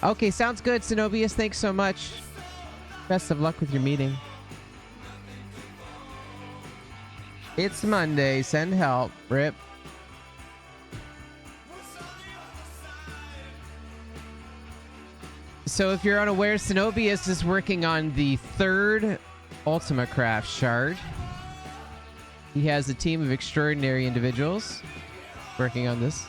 Okay, sounds good, Zenobius. Thanks so much. Best of luck with your meeting. It's Monday. Send help. Rip. So if you're unaware, Zenobius is working on the third UltimaCraft shard. He has a team of extraordinary individuals working on this.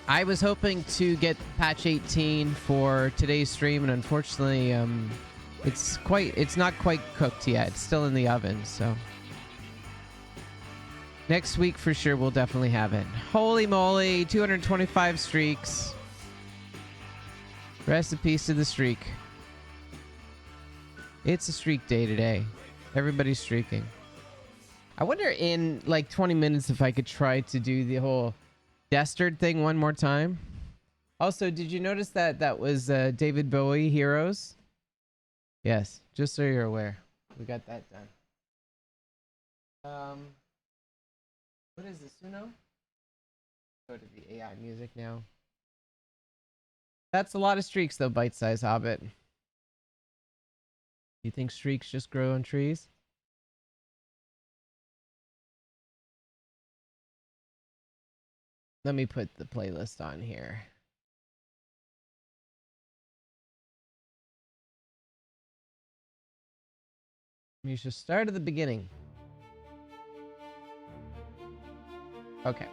I was hoping to get patch 18 for today's stream, and unfortunately, it's not quite cooked yet. It's still in the oven, so next week for sure we'll definitely have it. Holy moly, 225 streaks. Rest in peace to the streak. It's a streak day today. Everybody's streaking. I wonder in like 20 minutes if I could try to do the whole Destard thing one more time. Also, did you notice that that was David Bowie Heroes? Yes, just so you're aware. We got that done. What is this, Uno? Go to the AI music now. That's a lot of streaks though, Bite Size Hobbit. You think streaks just grow on trees? Let me put the playlist on here. You should start at the beginning. Okay.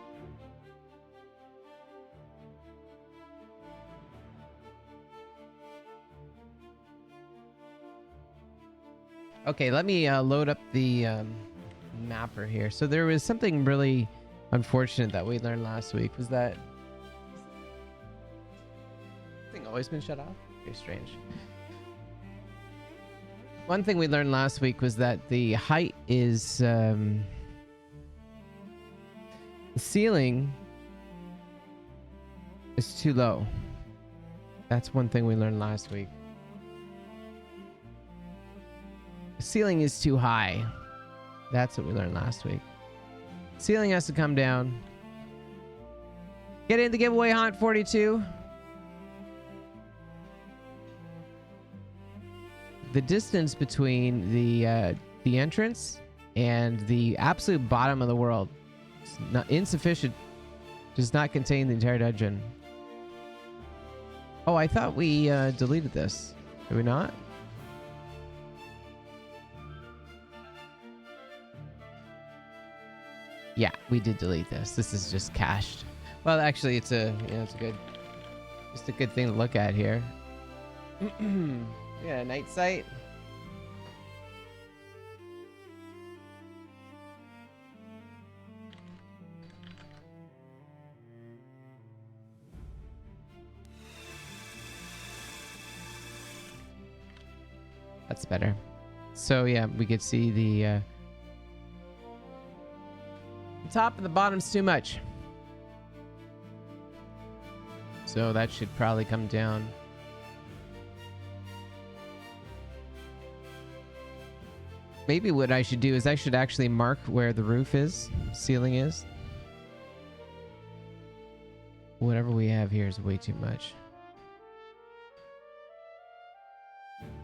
Okay, let me load up the mapper here. So there was something really unfortunate that we learned last week. Was that thing always been shut off? Very strange. One thing we learned last week was that the height is the ceiling is too low. That's one thing we learned last week. The ceiling is too high. That's what we learned last week. Ceiling has to come down. Get in the giveaway hunt 42. The distance between the entrance and the absolute bottom of the world is not insufficient. Does not contain the entire dungeon. Oh, I thought we deleted this. Did we not? Yeah, we did delete this. This is just cached. Well, actually, it's a it's a good thing to look at here. Yeah, night sight. That's better. So yeah, we could see the top and the bottom's too much. So that should probably come down. Maybe what I should do is I should actually mark where the roof is, ceiling is. Whatever we have here is way too much.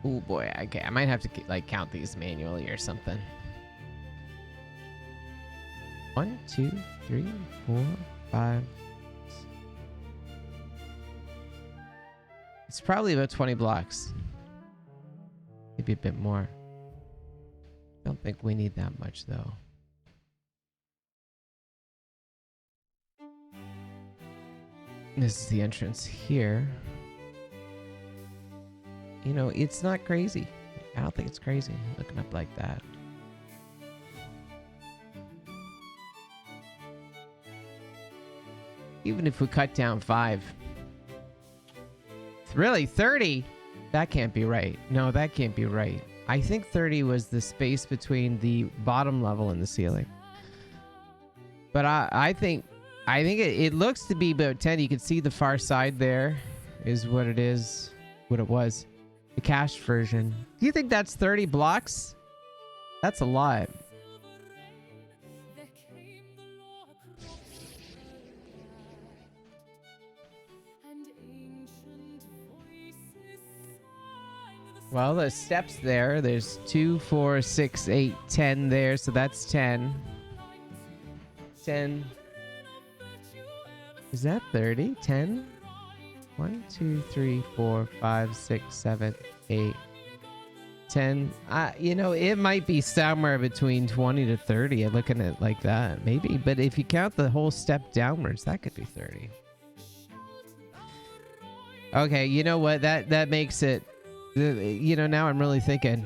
Oh boy, okay, I might have to like count these manually or something. 1, 2, 3, 4, 5. It's probably about 20 blocks. Maybe a bit more. Don't think we need that much though. This is the entrance here. You know, it's not crazy. I don't think it's crazy looking up like that. Even if we cut down 5. Really? 30? That can't be right. No, that can't be right. I think 30 was the space between the bottom level and the ceiling. But I think it looks to be about 10. You can see the far side there is what it is, what it was. The cached version. Do you think that's 30 blocks? That's a lot. Well, the steps there. There's 2, 4, 6, 8, 10 there, so that's 10. 10. Is that 30? 10? 1, 2, 3, 4, 5, 6, 7, 8, 10. You know, it might be somewhere between 20 to 30. Looking at it like that, maybe. But if you count the whole step downwards, that could be 30. Okay, you know what? That makes it. You know, now I'm really thinking.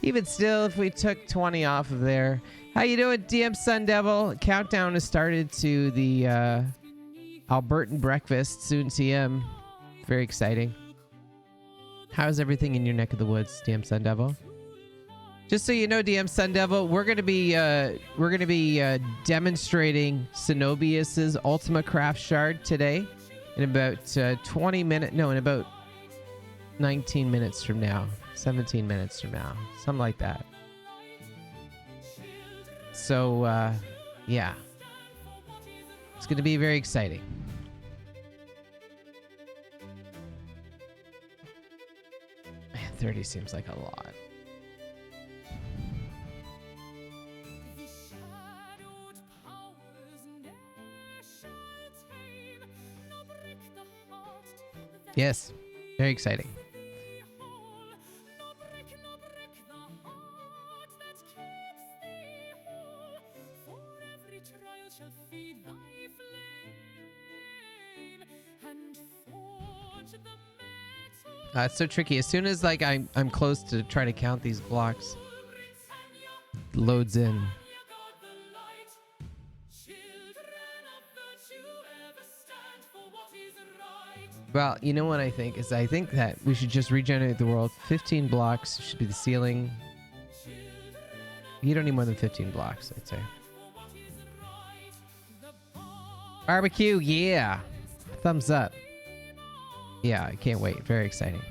Even still, if we took 20 off of there. How you doing, DM Sun Devil? Countdown has started to the Albertan breakfast, soon TM. Very exciting. How's everything in your neck of the woods, DM Sun Devil? Just so you know, DM Sun Devil, we're gonna be demonstrating Cenobius's UltimaCraft shard today in about 20 minutes. No, in about 19 minutes from now, 17 minutes from now, something like that. So yeah, it's gonna be very exciting. Man, 30 seems like a lot. Yes, very exciting. It's so tricky. As soon as like I'm close to trying to count these blocks, it loads in. Well, you know what I think is I think that we should just regenerate the world. 15 blocks should be the ceiling. You don't need more than 15 blocks, I'd say. Barbecue, yeah. Thumbs up. Yeah, I can't wait. Very exciting.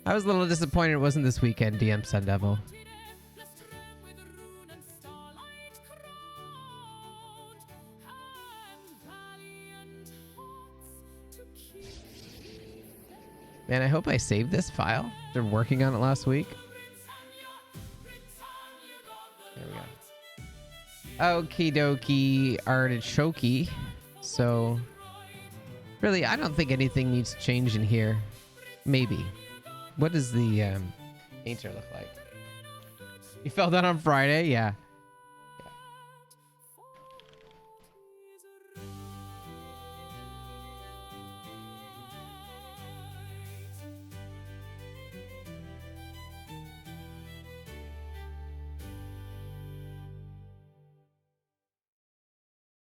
I was a little disappointed it wasn't this weekend, DM Sun Devil. Man, I hope I saved this file. They're working on it last week. There we go. Okie dokie artichoke. So, really, I don't think anything needs to change in here. Maybe. What does the painter look like? You fell down on Friday? Yeah.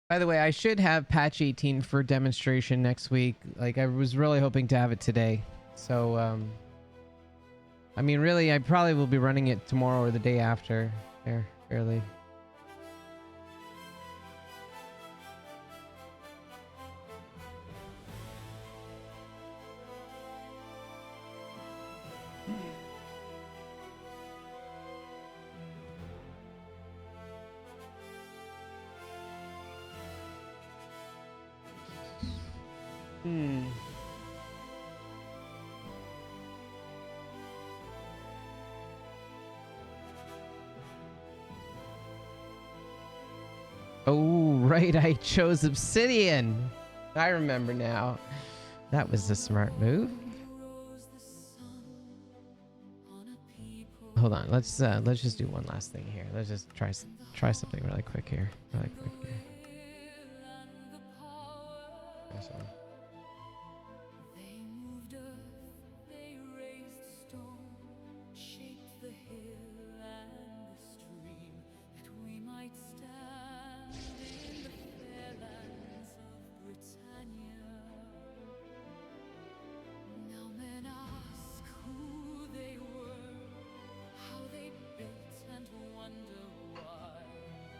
By the way, I should have patch 18 for demonstration next week. Like, I was really hoping to have it today. So, I mean, really, I probably will be running it tomorrow or the day after. There, fairly. Oh, right, I chose Obsidian. I remember now. That was a smart move. Hold on, let's just do one last thing here. Let's just try something really quick here.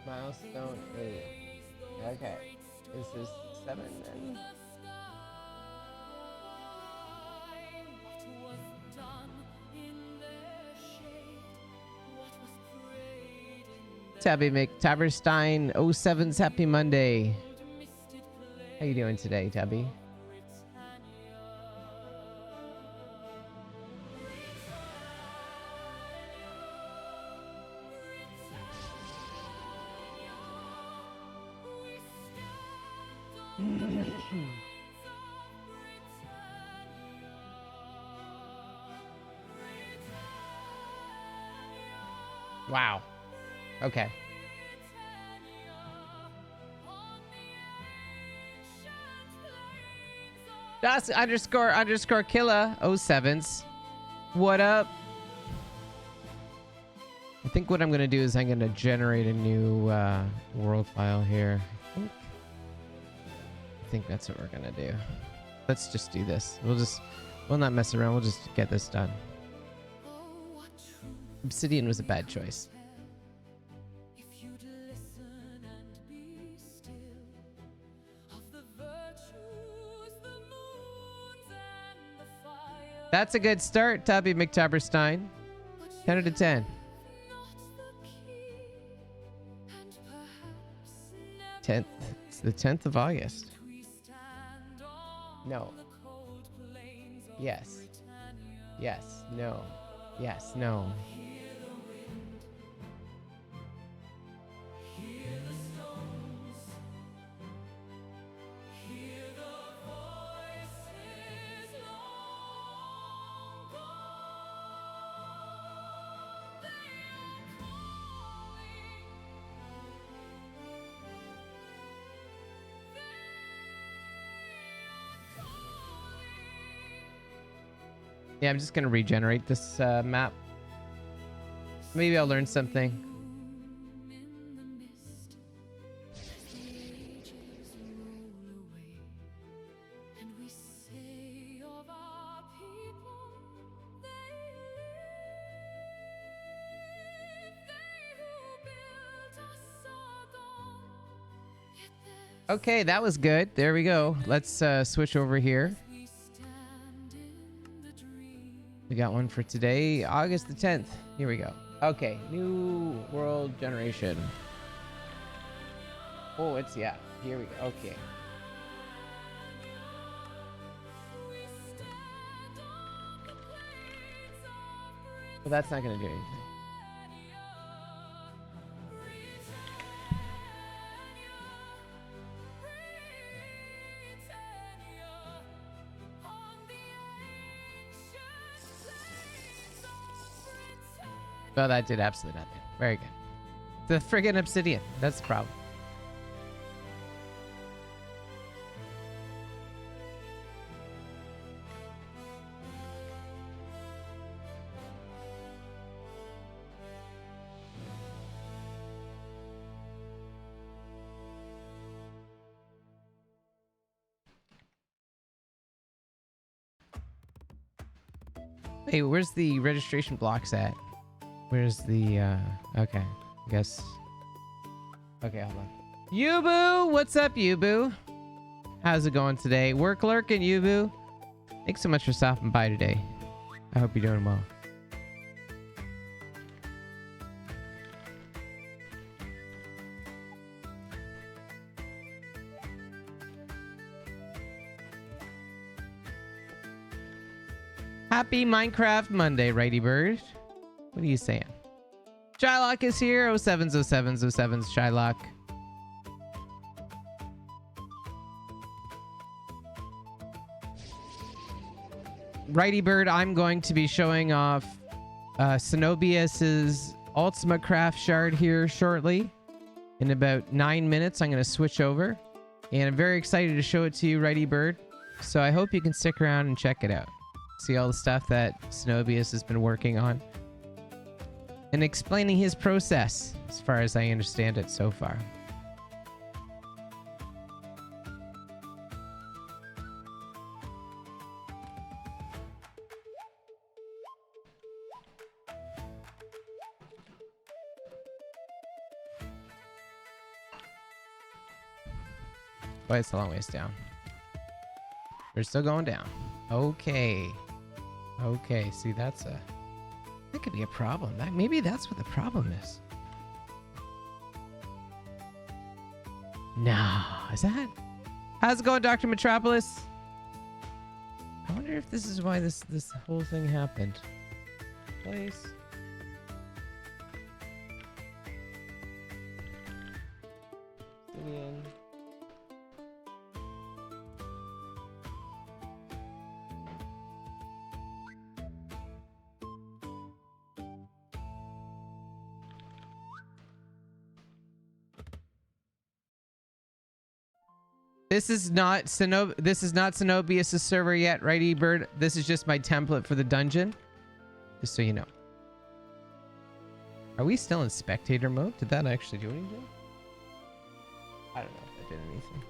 Milestone 8. Okay. This is 7 then. Tabby McTaberstein 07's Happy Monday. How you doing today, Tabby? Wow. Okay. Das _ killer 07s. What up? I think what I'm going to do is I'm going to generate a new world file here. I think that's what we're going to do. Let's just do this. We'll not mess around. We'll just get this done. Obsidian was a bad choice. That's a good start, Tubby McTubberstein. 10 out of 10. 10th. It's the 10th of August. No. Yes. Yes. No. Yes. No. Yeah, I'm just going to regenerate this map. Maybe I'll learn something. Okay, that was good. There we go. Let's switch over here. We got one for today, August the 10th. Here we go. Okay, new world generation. Oh, it's, yeah. Here we go. Okay. Well, that's not going to do anything. Well, that did absolutely nothing. Very good. The friggin' obsidian. That's the problem. Hey, where's the registration blocks at? Where's the, okay, I guess. Okay, hold on. Yubu! What's up, Yubu? How's it going today? Work lurking, Yubu. Thanks so much for stopping by today. I hope you're doing well. Happy Minecraft Monday, Righty Bird. What are you saying? Shylock is here. 07s, 07s, 07s, Shylock. Righty Bird, I'm going to be showing off Cenobius's UltimaCraft shard here shortly. In about 9 minutes, I'm going to switch over. And I'm very excited to show it to you, Righty Bird. So I hope you can stick around and check it out. See all the stuff that Cenobius has been working on. And explaining his process, as far as I understand it so far. Boy, it's a long ways down. We're still going down. Okay. Okay, see, that could be a problem. Maybe that's what the problem is. No, is that? How's it going, Dr. Metropolis? I wonder if this is why this whole thing happened. Place. Obsidian. This is not Cenobius' server yet, right, eBird? This is just my template for the dungeon. Just so you know. Are we still in spectator mode? Did that actually do anything? I don't know if that did anything.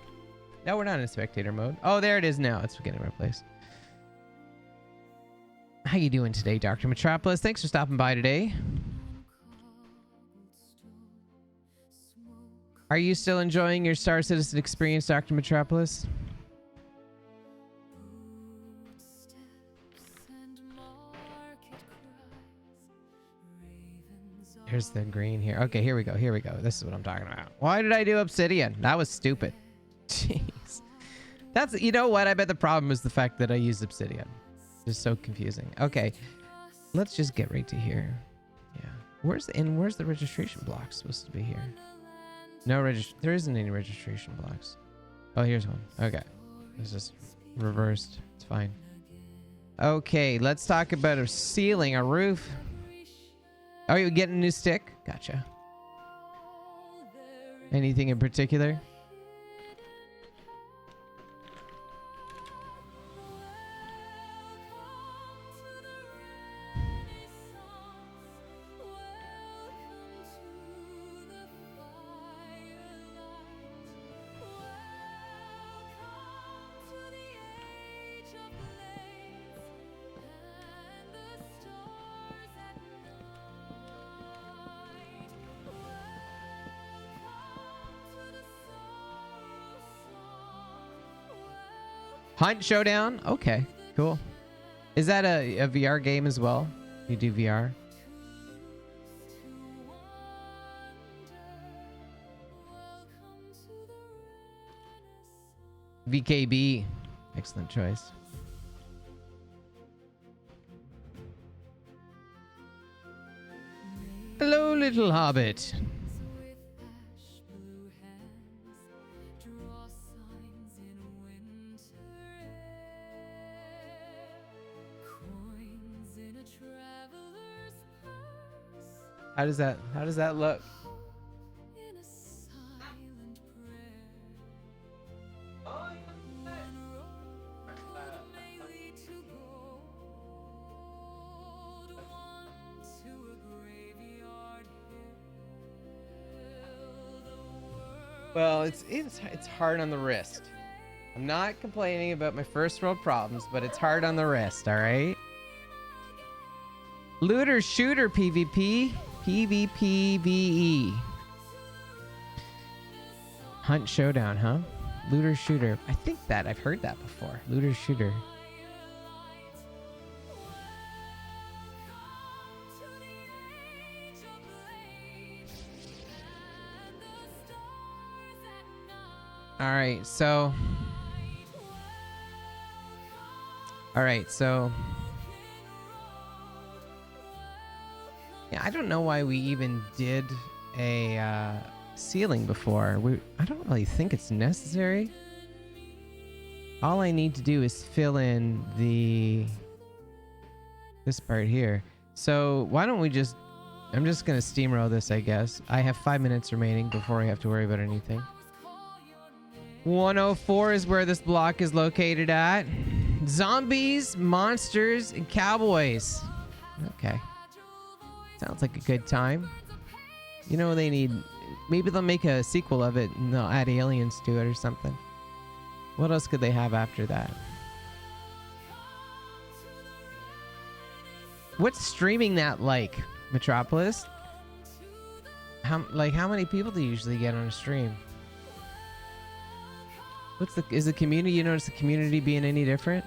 No, we're not in spectator mode. Oh, there it is now. It's getting replaced. How you doing today, Dr. Metropolis? Thanks for stopping by today. Are you still enjoying your Star Citizen experience, Dr. Metropolis? Here's the green here. Okay, here we go. Here we go. This is what I'm talking about. Why did I do obsidian? That was stupid. Jeez. That's, you know what? I bet the problem is the fact that I used obsidian. It's so confusing. Okay. Let's just get right to here. Yeah. Where's the registration block supposed to be here? No there isn't any registration blocks. Oh, here's one. Okay. This is reversed. It's fine. Okay, let's talk about a ceiling, a roof. Oh, you getting a new stick? Gotcha. Anything in particular? Hunt Showdown? Okay, cool. Is that a VR game as well? You do VR? VKB. Excellent choice. Hello, little hobbit. How does that look? Well, it's hard on the wrist. I'm not complaining about my first world problems, but it's hard on the wrist, all right? Looter shooter PvP. PvPvE. Hunt Showdown, huh? Looter shooter. I think that I've heard that before. Looter shooter. All right, so yeah, I don't know why we even did a ceiling before. I don't really think it's necessary. All I need to do is fill in this part here. So why don't we I'm just gonna steamroll this, I guess. I have 5 minutes remaining before I have to worry about anything. 104 is where this block is located at. Zombies, monsters, and cowboys. Okay. Sounds like a good time. You know, maybe they'll make a sequel of it and they'll add aliens to it or something. What else could they have after that? What's streaming that like, Metropolis? How many people do you usually get on a stream? Is the community, you notice the community being any different?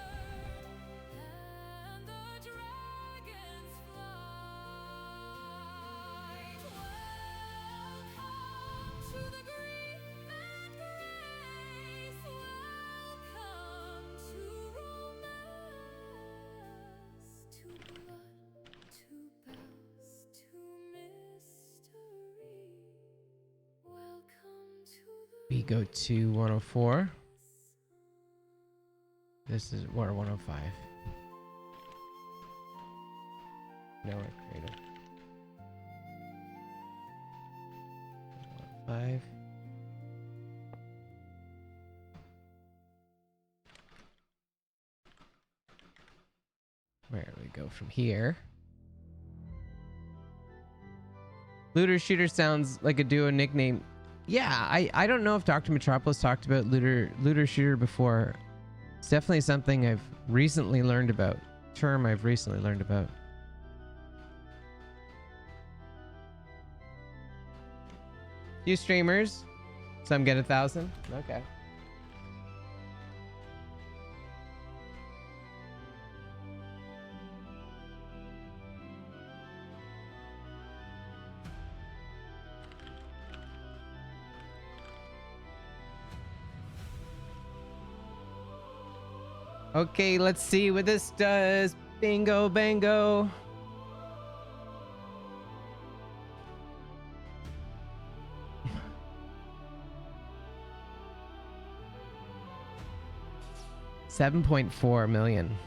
We go to 104. This is 105. No, we're creative. 105. go from here. Looter Shooter sounds like a duo nickname. Yeah, I don't know if Dr. Metropolis talked about Looter Shooter before. It's definitely something I've recently learned about. Term I've recently learned about. Few streamers. Some get 1,000. Okay. Okay, let's see what this does. Bingo, bango. $7.4 million.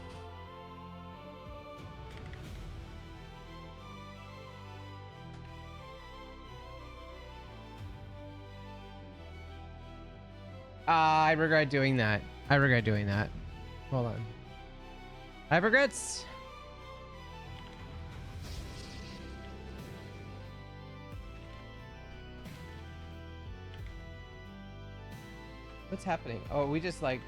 I regret doing that. I regret doing that. Hold on. I have regrets. What's happening? Oh, we just like...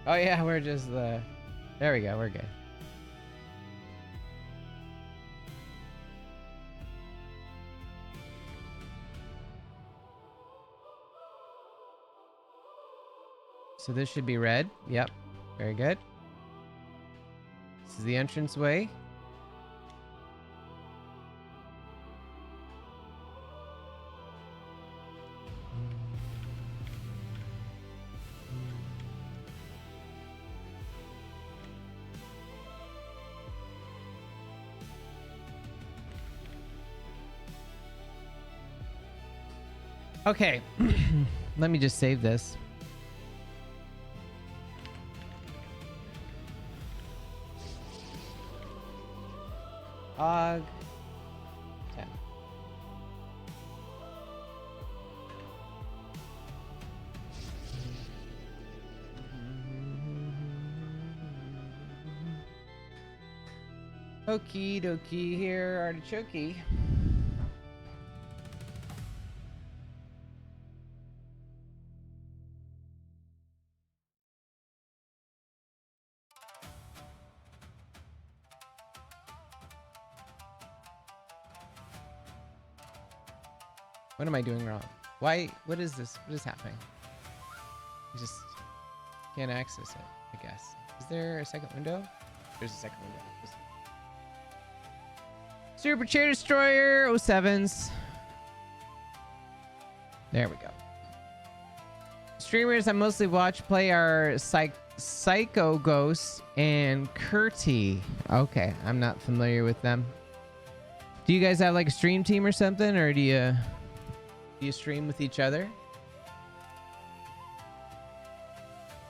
Oh yeah, we're just the... There we go, we're good. So this should be red. Yep. Very good. This is the entrance way. Okay. Let me just save this. Og 10. Okie dokie, here, artichoke. What am I doing wrong? Why? What is this? What is happening? I just can't access it, I guess. Is there a second window? There's a second window. Super Chair Destroyer 07s. There we go. Streamers I mostly watch play are Psycho Ghost and Curti. Okay, I'm not familiar with them. Do you guys have like a stream team or something, or do you stream with each other?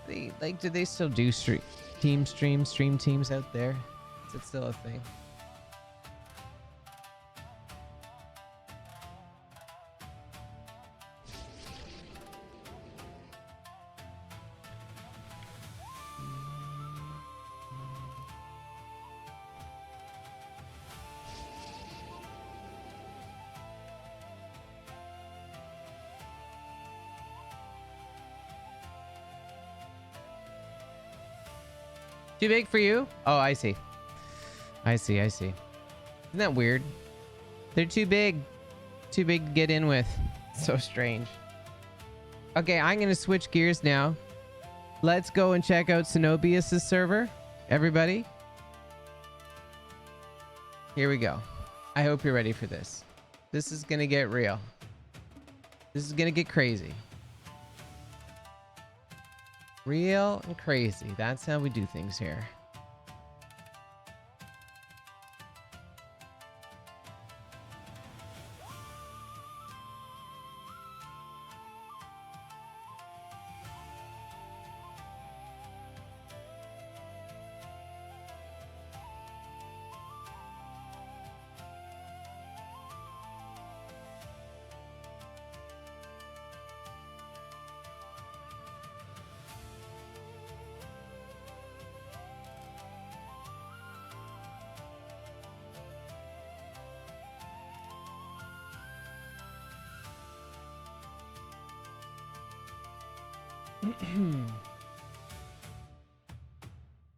Do they still do stream teams out there? Is it still a thing? Too big for you? Oh, I see. I see. Isn't that weird? They're too big. Too big to get in with. So strange. Okay, I'm going to switch gears now. Let's go and check out Cenobius' server. Everybody. Here we go. I hope you're ready for this. This is going to get real. This is going to get crazy. Real and crazy. That's how we do things here.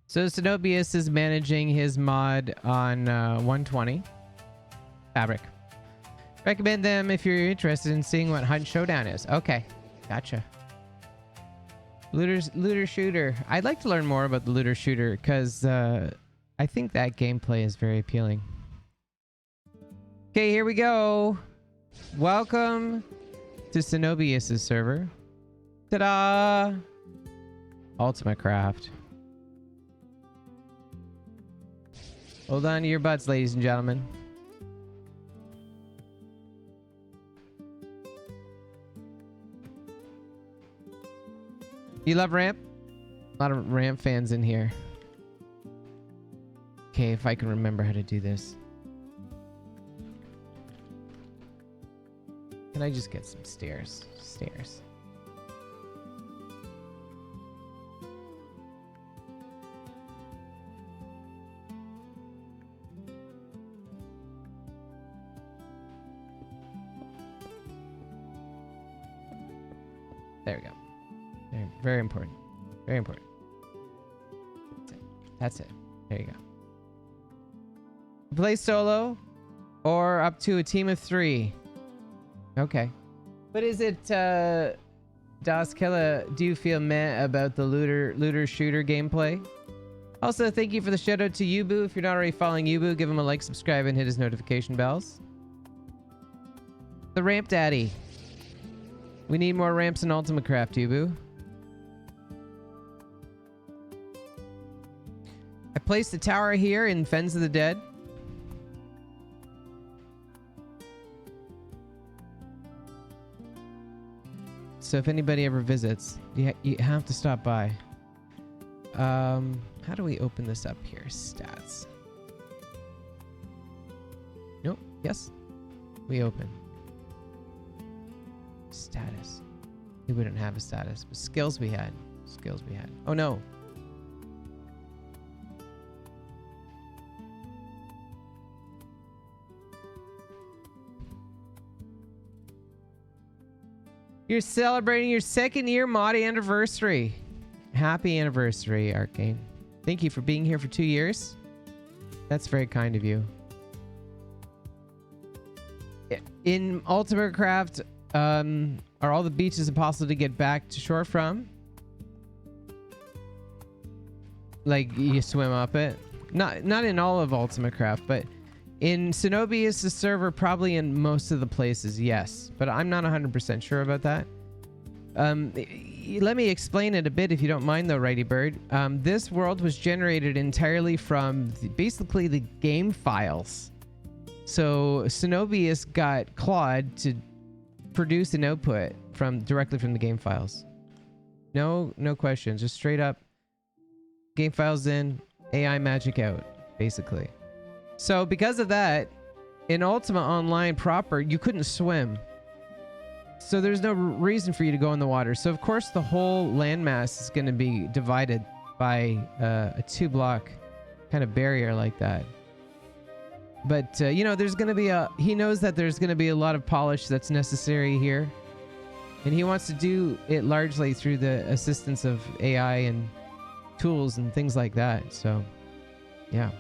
So Cenobius is managing his mod on 120 Fabric. Recommend them if you're interested in seeing what Hunt Showdown is. Okay, gotcha. Looter Shooter. I'd like to learn more about the Looter Shooter because I think that gameplay is very appealing. Okay, here we go. Welcome to Cenobius' server. Ta-da! UltimaCraft. Hold on to your butts, ladies and gentlemen. You love ramp? A lot of ramp fans in here. Okay, if I can remember how to do this. Can I just get some stairs? Stairs. There we go. Very, very important. Very important. That's it. That's it. There you go. Play solo or up to a team of 3. Okay. But is it, Das Killa, do you feel meh about the looter shooter gameplay? Also, thank you for the shout out to Yubu. If you're not already following Yubu, give him a like, subscribe, and hit his notification bells. The Ramp Daddy. We need more ramps in UltimaCraft, Yubu. I placed a tower here in Fens of the Dead. So if anybody ever visits, you have to stop by. How do we open this up here? Stats. Nope. Yes. We open. Status. We wouldn't have a status, but skills we had. Skills we had. Oh no. You're celebrating your 2nd year mod anniversary. Happy anniversary, Arcane. Thank you for being here for 2 years. That's very kind of you. In UltimaCraft, are all the beaches impossible to get back to shore from? Like you swim up it? Not in all of UltimaCraft, but in Cenobius' server, probably in most of the places, yes. But I'm not 100% sure about that. Let me explain it a bit if you don't mind though, Righty Bird. This world was generated entirely from basically the game files. So Cenobius got Claude to produce an output directly from the game files. No questions, just straight up game files in, AI magic out, basically. So because of that, in Ultima Online proper, you couldn't swim. So there's no reason for you to go in the water. So of course the whole landmass is going to be divided by a 2-block kind of barrier like that. But you know, there's going to be he knows that there's going to be a lot of polish that's necessary here. And he wants to do it largely through the assistance of AI and tools and things like that. So, yeah.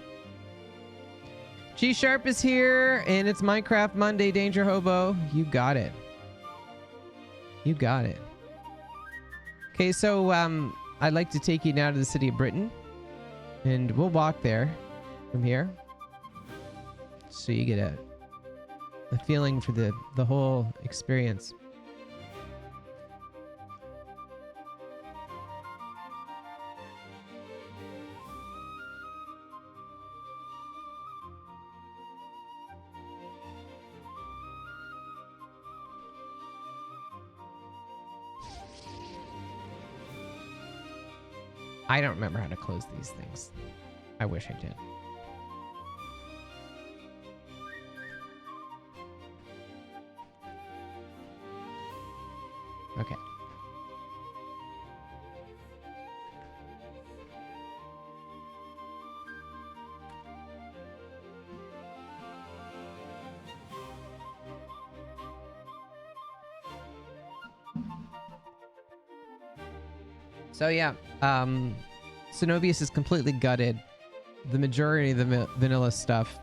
G Sharp is here, and it's Minecraft Monday, Danger Hobo. You got it. You got it. Okay, so I'd like to take you now to the city of Britain, and we'll walk there from here, so you get a feeling for the whole experience. I don't remember how to close these things. I wish I did. Okay. So yeah, Cenobius is completely gutted the majority of the vanilla stuff,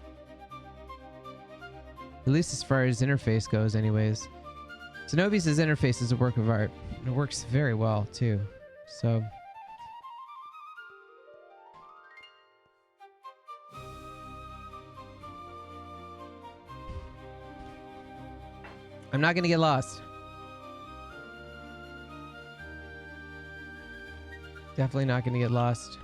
at least as far as interface goes anyways. Cenobius' interface is a work of art. It works very well too. So I'm not gonna get lost. Definitely not gonna get lost.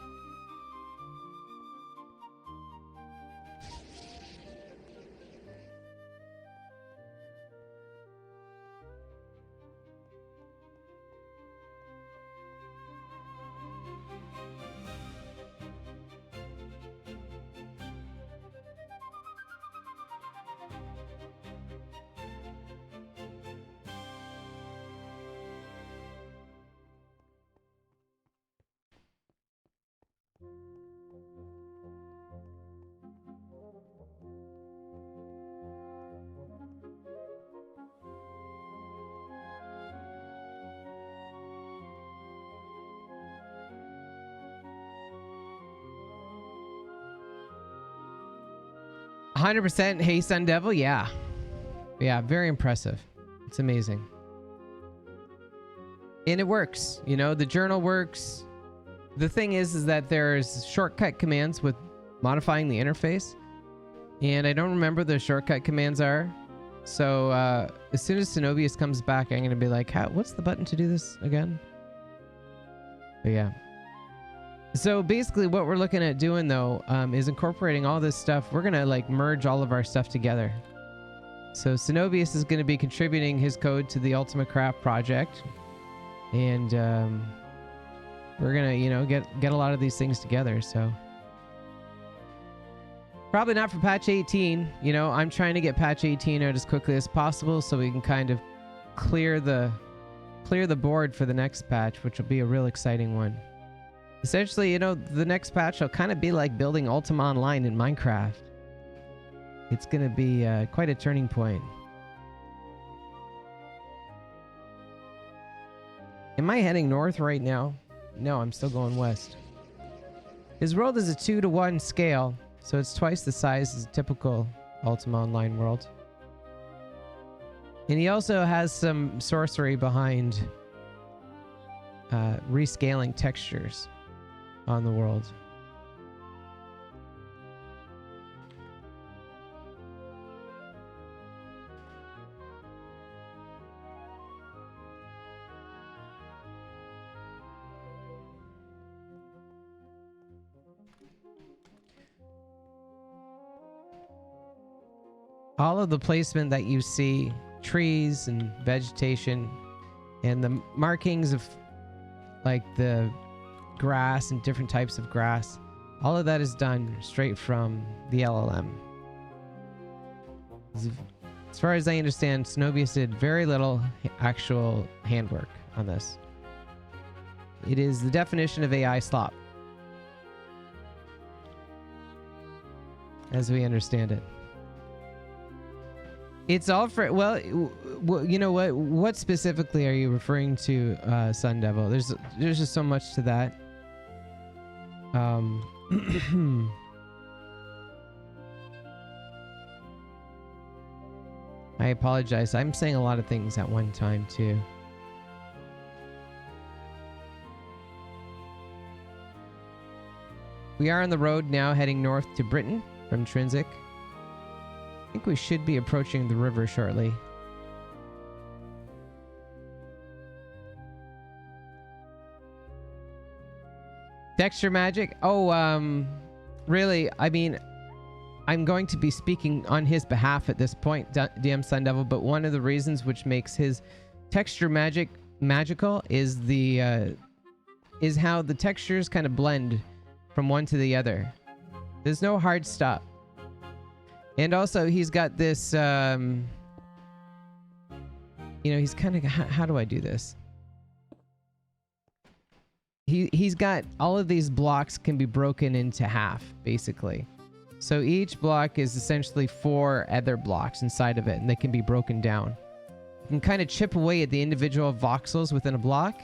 %. Hey, Sun Devil. Yeah. Yeah, very impressive. It's amazing. And it works. You know, the journal works. The thing is that there's shortcut commands with modifying the interface. And I don't remember what the shortcut commands are. So as soon as Cenobius comes back, I'm going to be like, what's the button to do this again? But yeah. So basically what we're looking at doing though is incorporating all this stuff. We're going to like merge all of our stuff together. So Cenobius is going to be contributing his code to the UltimaCraft project. And we're going to, you know, get a lot of these things together. So probably not for patch 18. You know, I'm trying to get patch 18 out as quickly as possible so we can kind of clear the board for the next patch, which will be a real exciting one. Essentially, you know, the next patch will kind of be like building Ultima Online in Minecraft. It's going to be quite a turning point. Am I heading north right now? No, I'm still going west. His world is a 2-to-1 scale, so it's twice the size as a typical Ultima Online world. And he also has some sorcery behind rescaling textures on the world. All of the placement that you see, trees and vegetation, and the markings of like the grass and different types of grass, all of that is done straight from the LLM. As far as I understand, Cenobius did very little actual handwork on this. It is the definition of AI slop, as we understand it. It's all for, well, you know what specifically are you referring to, Sun Devil? There's just so much to that. I apologize. I'm saying a lot of things at one time too. We are on the road now heading north to Britain from Trinsic. I think we should be approaching the river shortly. Texture magic? Oh, really? I mean, I'm going to be speaking on his behalf at this point, DM Sun Devil, but one of the reasons which makes his texture magical is the is how the textures kind of blend from one to the other. There's no hard stop. And also he's got this, you know, he's kind of, how do I do this? He's got all of these blocks can be broken into half, basically. So each block is essentially 4 other blocks inside of it, and they can be broken down. You can kind of chip away at the individual voxels within a block,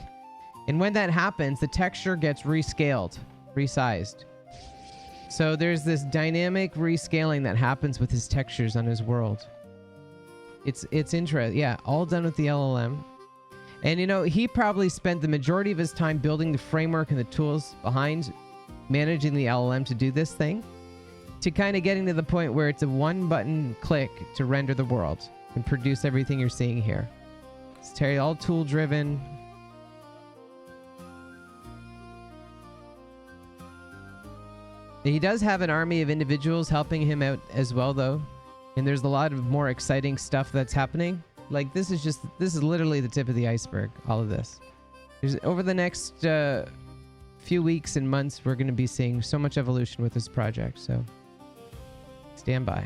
And when that happens, the texture gets rescaled, resized. So there's this dynamic rescaling that happens with his textures on his world. It's interesting. Yeah, all done with the LLM. And you know, he probably spent the majority of his time building the framework and the tools behind managing the LLM to do this thing, to kind of getting to the point where it's a one button click to render the world and produce everything you're seeing here. It's all tool driven. He does have an army of individuals helping him out as well, though. And there's a lot of more exciting stuff that's happening. Like, this is literally the tip of the iceberg, all of this. Over the next few weeks and months, we're going to be seeing so much evolution with this project, so stand by.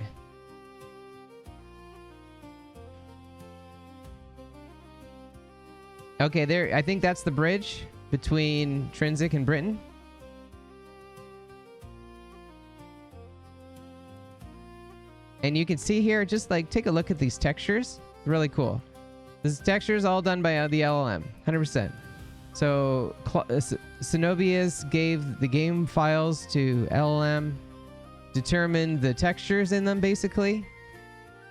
Okay, there. I think that's the bridge between Trinsic and Britain. And you can see here, just like take a look at these textures. Really cool. This texture is all done by the LLM, 100%. So Synovius gave the game files to LLM, determined the textures in them basically,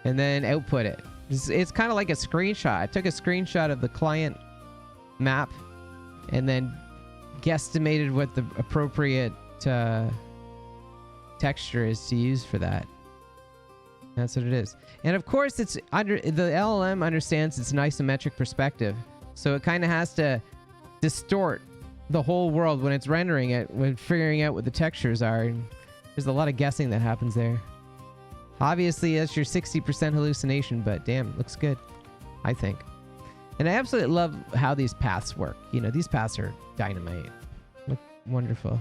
and then output it. It's kind of like a screenshot. I took a screenshot of the client map and then guesstimated what the appropriate texture is to use for that. That's what it is. And of course, the LLM understands it's an isometric perspective, so it kind of has to distort the whole world when it's rendering it, when figuring out what the textures are. And there's a lot of guessing that happens there. Obviously, that's your 60% hallucination, but damn, looks good, I think. And I absolutely love how these paths work. You know, these paths are dynamite. Look wonderful.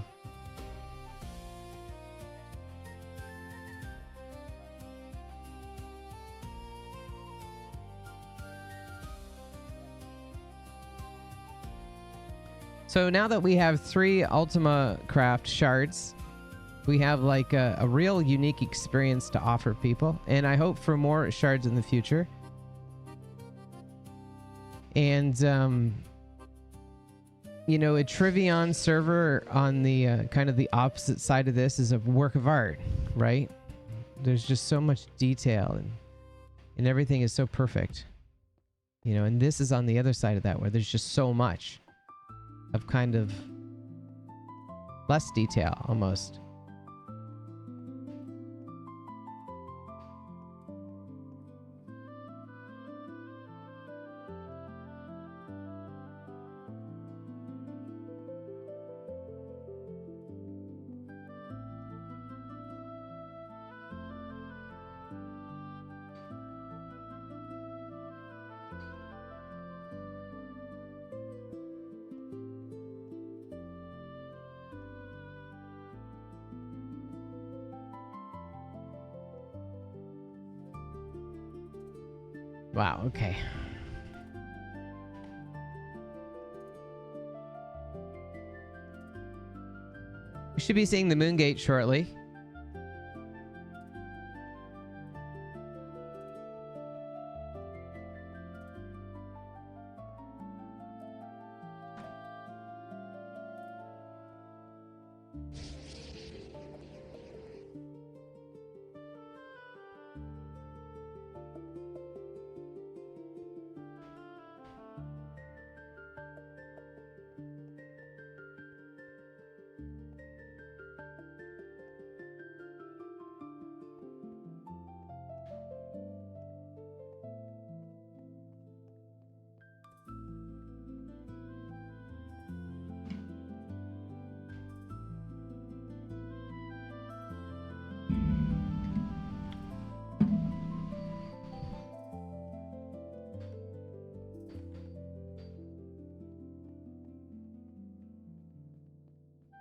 So now that we have 3 UltimaCraft shards, we have like a real unique experience to offer people. And I hope for more shards in the future. And, you know, a Trivion server on the kind of the opposite side of this is a work of art, right? There's just so much detail and everything is so perfect. You know, and this is on the other side of that where there's just so much of kind of less detail almost. Wow, okay. We should be seeing the Moongate shortly.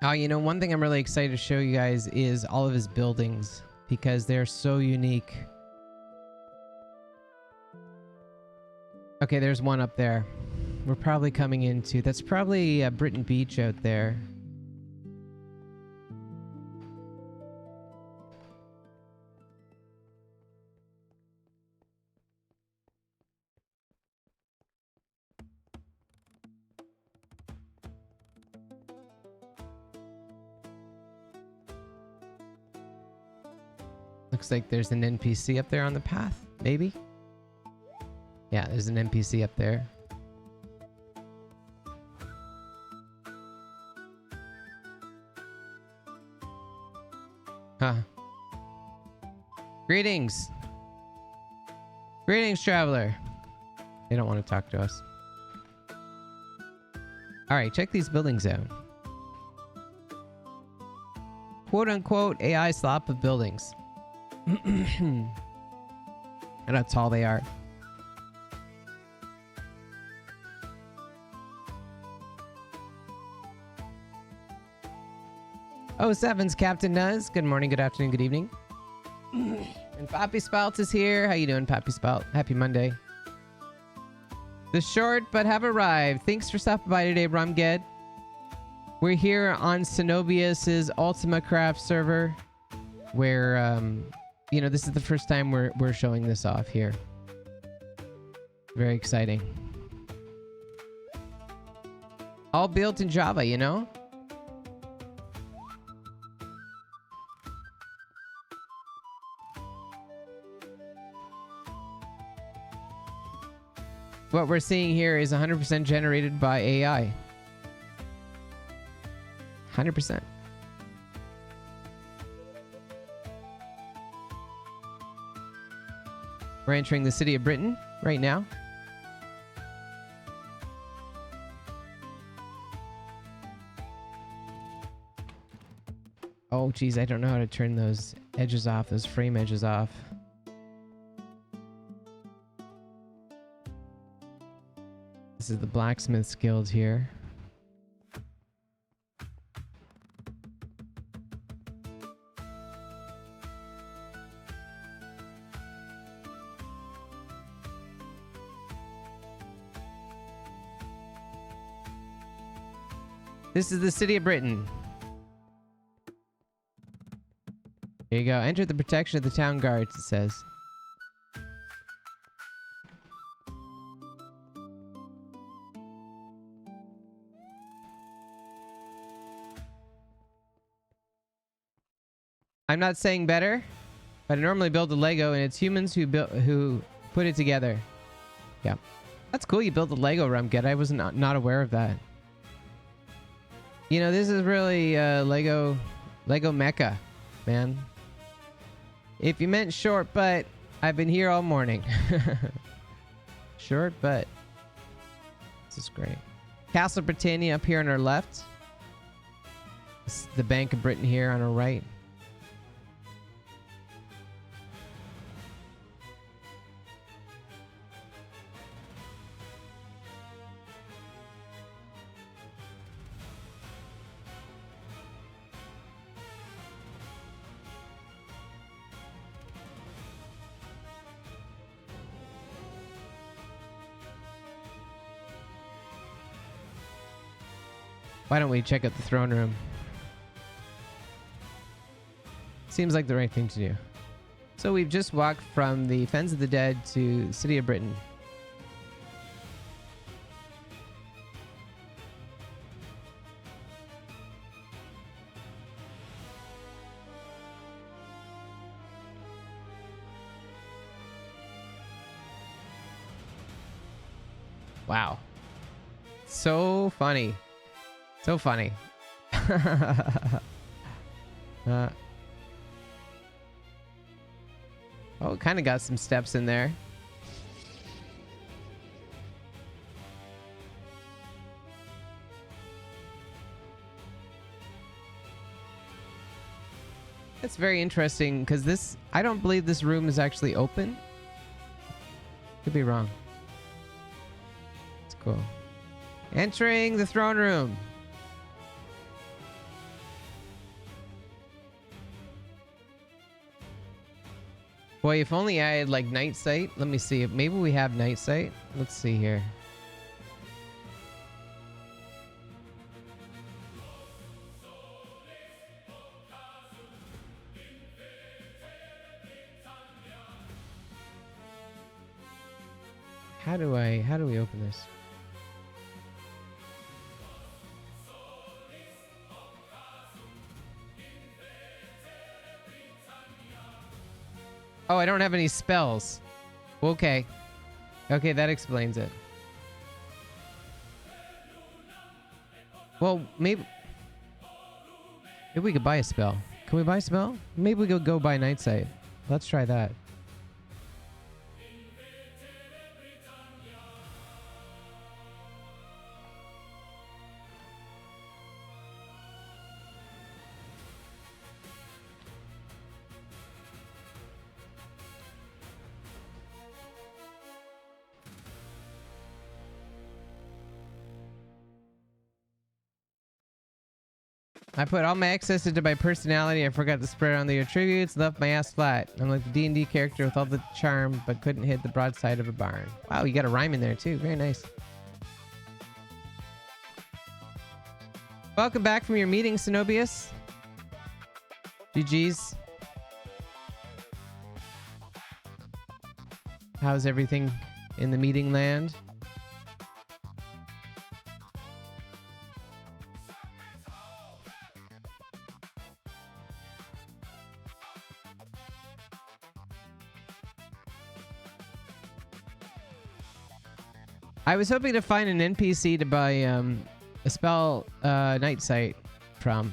Oh, you know, one thing I'm really excited to show you guys is all of his buildings because they're so unique. Okay, there's one up there. We're probably coming into... That's probably Britain Beach out there. looks like there's an NPC up there on the path. Maybe? Yeah, there's an NPC up there. Huh. Greetings. Greetings, traveler. They don't want to talk to us. Alright, check these buildings out. Quote-unquote AI slop of buildings. And that's all they are. Oh, Sevens, Captain Nuz. Good morning, good afternoon, good evening. And Pappy Spout is here. How you doing, Pappy Spout? Happy Monday. The short but have arrived. Thanks for stopping by today, Rumged. We're here on Cenobius's UltimaCraft server, where you know, this is the first time we're showing this off here. Very exciting. All built in Java, you know? What we're seeing here is 100% generated by AI. 100%. We're entering the city of Britain right now. Oh, geez, I don't know how to turn those edges off, those frame edges off. This is the Blacksmith's Guild here. This is the city of Britain. Here you go. Enter the protection of the town guards, it says. I'm not saying better, but I normally build a Lego, and it's humans who put it together. Yeah, that's cool. You built a Lego, Rumget. I was not aware of that. You know, this is really Lego Mecca, man. If you meant short butt, I've been here all morning. Short butt. This is great. Castle Britannia up here on our left. This is the Bank of Britain here on our right. Why don't we check out the throne room? Seems like the right thing to do. So we've just walked from the Fens of the Dead to the City of Britain. Wow. So funny. So funny. Oh, kind of got some steps in there. It's very interesting because this, I don't believe this room is actually open. Could be wrong. It's cool. Entering the throne room. Boy, if only I had like night sight. Let me see. Maybe we have night sight. Let's see here. How do we open this? Oh, I don't have any spells. Okay. Okay, that explains it. Well, maybe we could buy a spell. Can we buy a spell? Maybe we could go buy Night Sight. Let's try that. I put all my excess into my personality. I forgot to spread on the attributes. Left my ass flat. I'm like the D&D character with all the charm, but couldn't hit the broadside of a barn. Wow, you got a rhyme in there too. Very nice. Welcome back from your meeting, Cenobius. GG's. How's everything in the meeting land? I was hoping to find an NPC to buy a spell Night Sight from.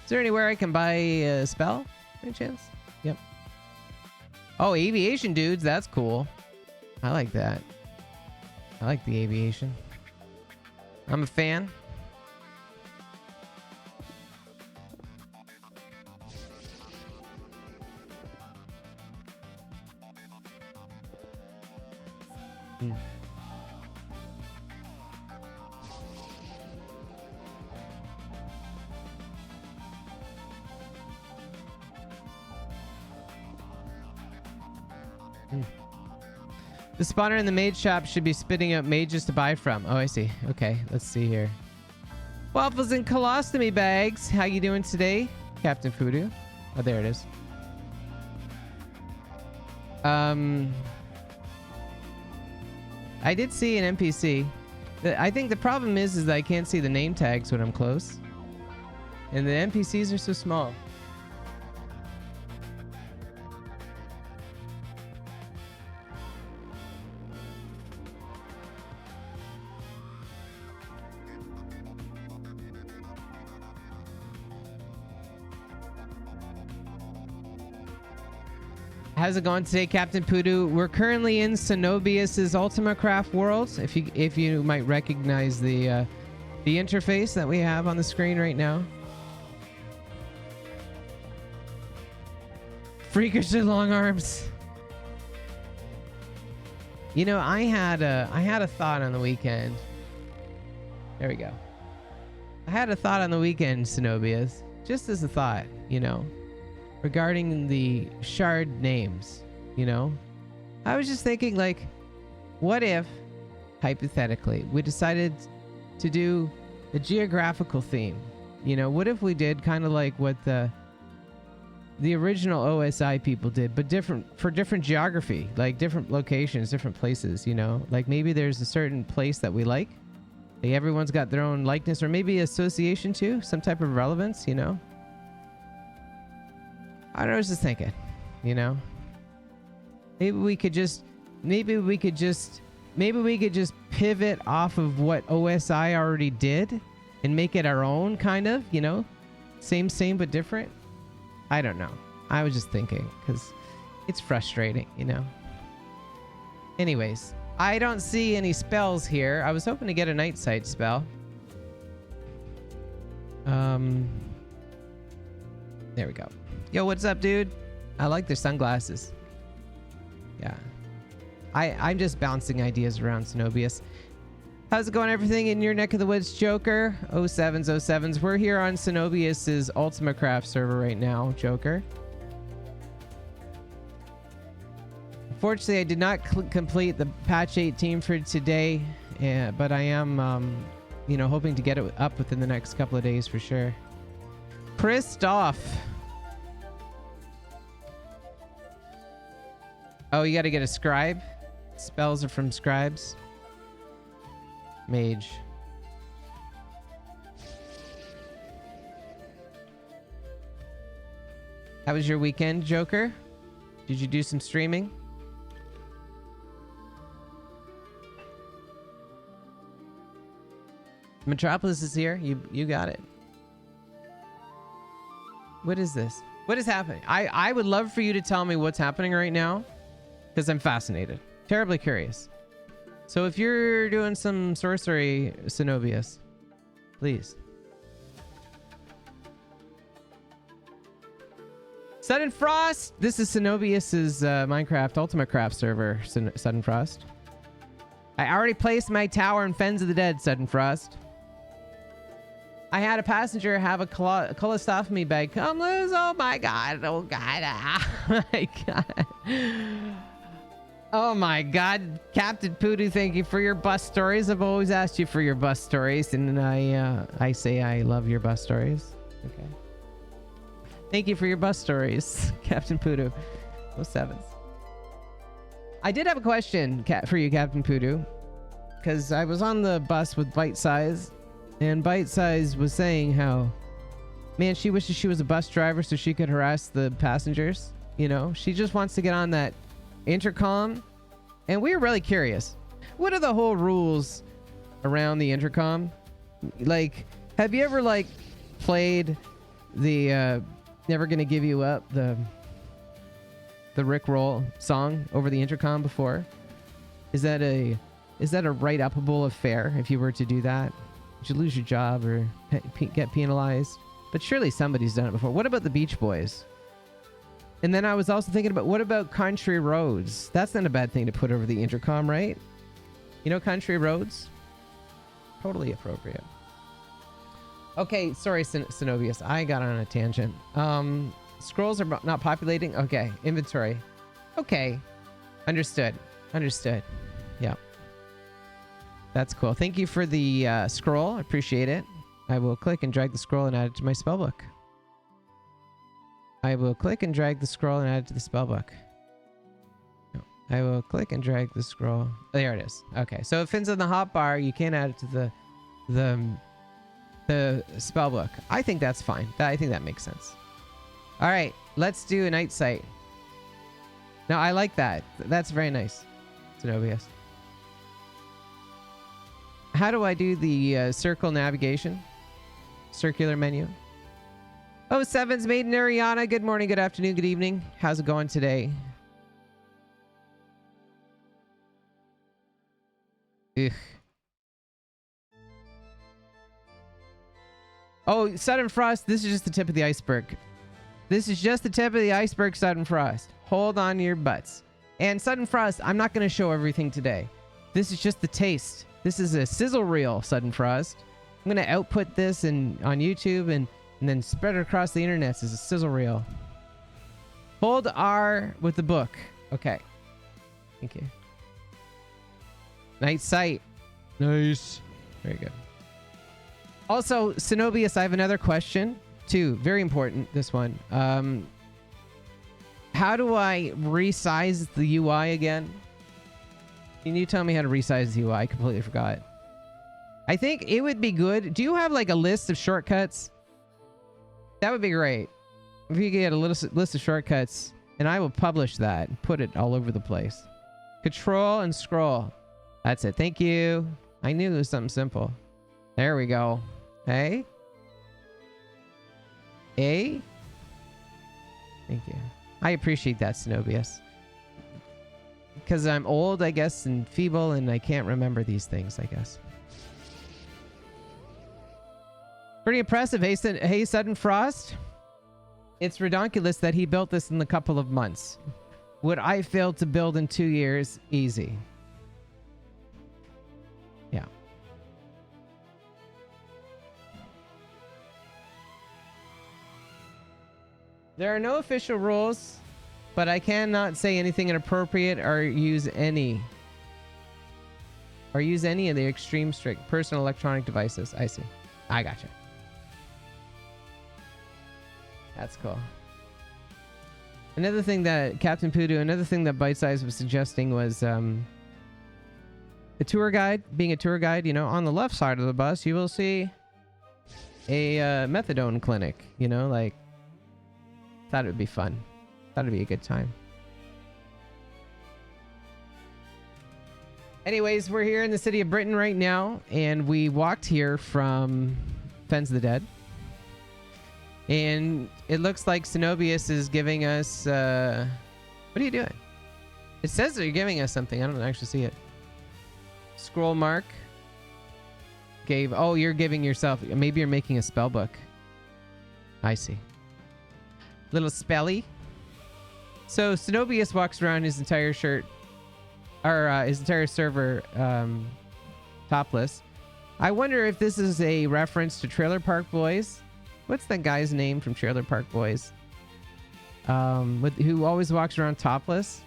Is there anywhere I can buy a spell? Any chance? Yep. Oh, aviation dudes. That's cool. I like that. I like the aviation. I'm a fan. The spawner in the mage shop should be spitting out mages to buy from. Oh, I see. Okay, let's see here. Waffles and colostomy bags. How you doing today, Captain Fudu? Oh, there it is. I did see an NPC. I think the problem is that I can't see the name tags when I'm close. And the NPCs are so small. How's it going today, Captain Pudu? We're currently in Cenobius's UltimaCraft world. If you might recognize the interface that we have on the screen right now. Freakishly long arms. You know, I had a thought on the weekend. There we go. I had a thought on the weekend, Cenobius. Just as a thought, you know. Regarding the shard names, you know, I was just thinking, like, what if, hypothetically, we decided to do a geographical theme? You know, what if we did kind of like what the original OSI people did, but for different geography, like different locations, different places, you know? Like maybe there's a certain place that we like everyone's got their own likeness, or maybe association to, some type of relevance, you know? I don't know, I was just thinking, you know, maybe we could just pivot off of what OSI already did and make it our own, kind of, you know, same but different. I don't know. I was just thinking because it's frustrating, you know. Anyways, I don't see any spells here. I was hoping to get a Night Sight spell. There we go. Yo, what's up, dude? I like their sunglasses. Yeah. I'm just bouncing ideas around, Cenobius. How's it going, everything in your neck of the woods, Joker? 07s. We're here on Cenobius's UltimaCraft server right now, Joker. Unfortunately, I did not complete the patch 18 for today, but I am, you know, hoping to get it up within the next couple of days for sure. Christoph. Oh, you got to get a scribe. Spells are from scribes. Mage. How was your weekend, Joker? Did you do some streaming? Metropolis is here. You got it. What is this? What is happening? I would love for you to tell me what's happening right now, because I'm fascinated. Terribly curious. So if you're doing some sorcery, Cenobius, please. Sudden Frost! This is Cenobius's Minecraft UltimaCraft server, Sudden Frost. I already placed my tower in Fens of the Dead, Sudden Frost. I had a passenger have a colostomy bag come loose. Oh my god. Oh god. Oh my god. Oh my god. Captain Poodoo, thank you for your bus stories. I've always asked you for your bus stories, and I say I love your bus stories. Okay. Thank you for your bus stories, Captain Poodoo. 07s. I did have a question for you, Captain Poodoo, because I was on the bus with Bite Size. And Bite Size was saying how, man, she wishes she was a bus driver so she could harass the passengers. You know, she just wants to get on that intercom. And we were really curious. What are the whole rules around the intercom? Like, have you ever, like, played the Never Gonna Give You Up, the Rickroll song over the intercom before? Is that a right-upable affair if you were to do that? Would you lose your job or get penalized? But surely somebody's done it before. What about the Beach Boys? And then I was also thinking about, what about Country Roads? That's not a bad thing to put over the intercom, right? You know Country Roads? Totally appropriate. Okay, sorry, Cenobius. I got on a tangent. Scrolls are not populating? Okay, inventory. Okay, understood. Understood. Yeah. That's cool. Thank you for the scroll. I appreciate it. I will click and drag the scroll and add it to my spellbook. I will click and drag the scroll and add it to the spellbook. No. I will click and drag the scroll. There it is. Okay, so if it's in the hotbar, you can't add it to the spellbook. I think that's fine. I think that makes sense. All right, let's do a night sight. Now, I like that. That's very nice. Zenobius. How do I do the circle navigation? Circular menu. Oh, Sevens, Maiden Ariana. Good morning, good afternoon, good evening. How's it going today? Ugh. Oh, Sudden Frost. This is just the tip of the iceberg. This is just the tip of the iceberg, Sudden Frost. Hold on to your butts. And Sudden Frost, I'm not going to show everything today. This is just the taste. This is a sizzle reel, Sudden Frost. I'm going to output this on YouTube and then spread it across the internet as a sizzle reel. Hold R with the book. Okay. Thank you. Night sight. Nice. Very good. Also, Cenobius, I have another question too. Very important, this one. How do I resize the UI again? Can you tell me how to resize the UI? I completely forgot. I think it would be good. Do you have like a list of shortcuts? That would be great. If you get a list of shortcuts, and I will publish that and put it all over the place. Control and scroll. That's it. Thank you. I knew it was something simple. There we go. Hey? A? Thank you. I appreciate that, Cenobius. Because I'm old, I guess, and feeble, and I can't remember these things, I guess. Pretty impressive. Hey, Sudden Frost. It's redonkulous that he built this in a couple of months. Would I fail to build in 2 years? Easy. Yeah. There are no official rules, but I cannot say anything inappropriate or use any of the extreme strict personal electronic devices. I see. I gotcha. That's cool. Another thing that Captain Poodoo, another thing that Bite Size was suggesting was a tour guide. Being a tour guide, you know, on the left side of the bus, you will see a methadone clinic, you know, like Thought it would be fun. Thought it'd be a good time. Anyways, we're here in the city of Britain right now, and we walked here from Fens of the Dead. And it looks like Cenobius is giving us... what are you doing? It says that you're giving us something. I don't actually see it. Scroll mark. Gave... Oh, you're giving yourself... Maybe you're making a spell book. I see. Little spelly. So Cenobius walks around his entire shirt... Or his entire server topless. I wonder if this is a reference to Trailer Park Boys. What's that guy's name from Trailer Park Boys? Who always walks around topless?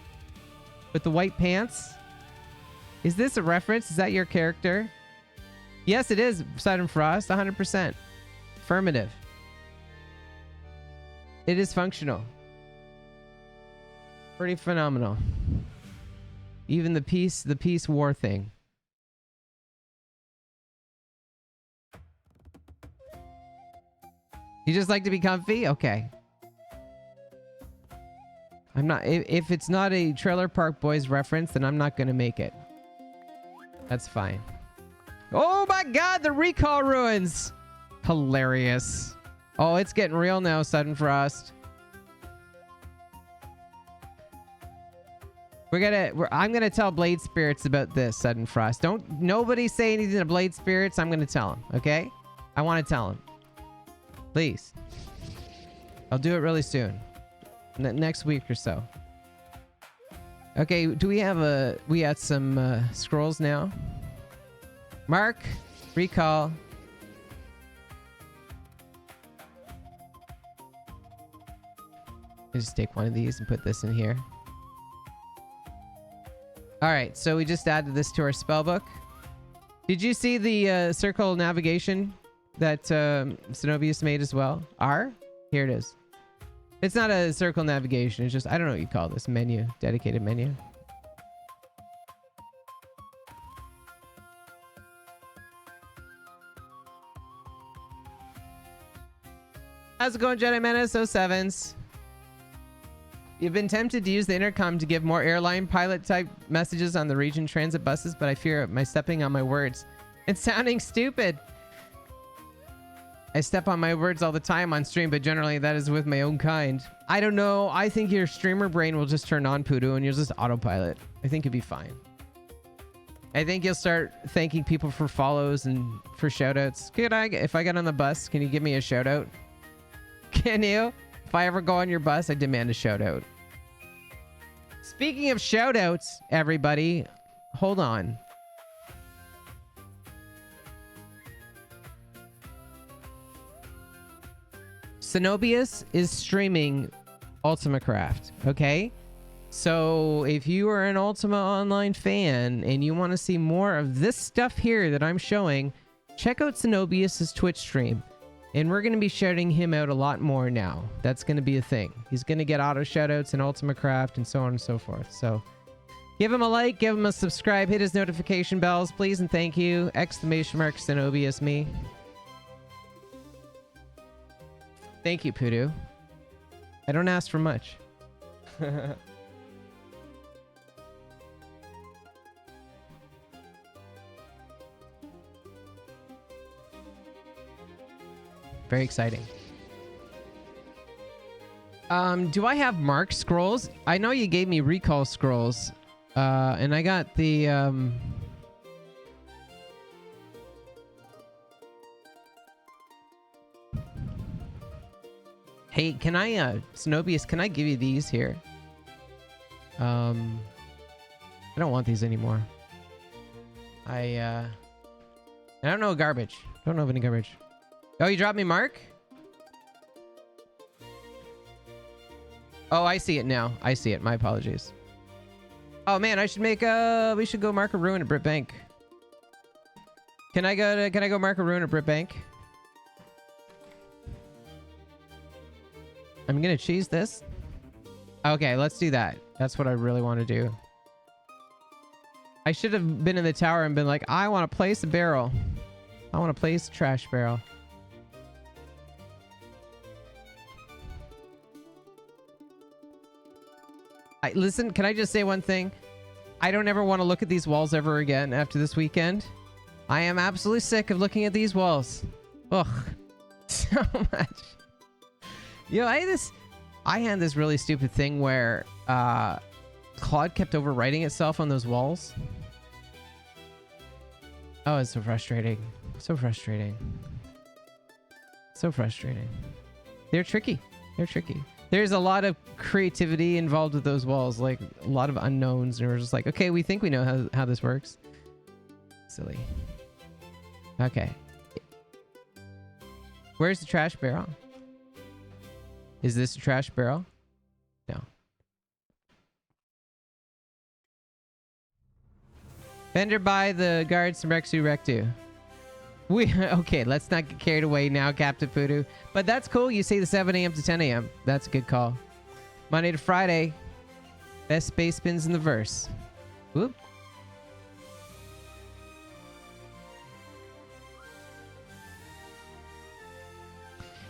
With the white pants? Is this a reference? Is that your character? Yes, it is, Sudden Frost. 100%. Affirmative. It is functional. Pretty phenomenal. Even the peace war thing. You just like to be comfy? Okay. I'm not... If it's not a Trailer Park Boys reference, then I'm not going to make it. That's fine. Oh my god, the recall ruins! Hilarious. Oh, it's getting real now, Sudden Frost. I'm gonna tell Blade Spirits about this, Sudden Frost. Nobody say anything to Blade Spirits. I'm gonna tell them, okay? I want to tell them. Please. I'll do it really soon. Next week or so. Okay, do we have we got some scrolls now? Mark, recall. I'll just take one of these and put this in here. Alright, so we just added this to our spellbook. Did you see the circle navigation that Cenobius made as well? R? Here it is. It's not a circle navigation, it's just, I don't know what you call this, menu, dedicated menu. How's it going, Jedi Menace 07s? You've been tempted to use the intercom to give more airline pilot type messages on the region transit buses, but I fear my stepping on my words and sounding stupid. I step on my words all the time on stream, but generally that is with my own kind. I don't know. I think your streamer brain will just turn on, Poodoo, and you'll just autopilot. I think you'll be fine. I think you'll start thanking people for follows and for shoutouts. If I get on the bus, can you give me a shoutout? Can you? If I ever go on your bus, I demand a shout out. Speaking of shout outs, everybody, hold on. Cenobius is streaming UltimaCraft, okay? So if you are an Ultima Online fan and you want to see more of this stuff here that I'm showing, check out Cenobius' Twitch stream. And we're going to be shouting him out a lot more now. That's going to be a thing. He's going to get auto shoutouts in UltimaCraft and so on and so forth. So give him a like, give him a subscribe, hit his notification bells, please and thank you. Exclamation mark Cenobius me. Thank you, Poodoo. I don't ask for much. Very exciting. Do I have marked scrolls? I know you gave me recall scrolls. And I got the Hey, can I Cenobius, can I give you these here? I don't want these anymore. I don't know garbage. Don't know of any garbage. Oh, you dropped me Mark? Oh, I see it now. I see it. My apologies. Oh man, I should make we should go mark a ruin at Brit Bank. Can I go mark a ruin at Brit Bank? I'm gonna cheese this. Okay, let's do that. That's what I really want to do. I should have been in the tower and been like, I want to place a barrel. I want to place a trash barrel. Listen, can I just say one thing? I don't ever want to look at these walls ever again after this weekend. I am absolutely sick of looking at these walls. Ugh. So much. You know, I had this really stupid thing where Claude kept overwriting itself on those walls. Oh, it's so frustrating. So frustrating. So frustrating. They're tricky. They're tricky. There's a lot of creativity involved with those walls, like a lot of unknowns, and we're just like, okay, we think we know how this works. Silly. Okay. Where's the trash barrel? Is this a trash barrel? No. Bender by the guards from Rexu Rectu. Okay, let's not get carried away now, Captain Voodoo. But that's cool. You say the 7 a.m. to 10 a.m. That's a good call. Monday to Friday. Best space spins in the verse. Whoop.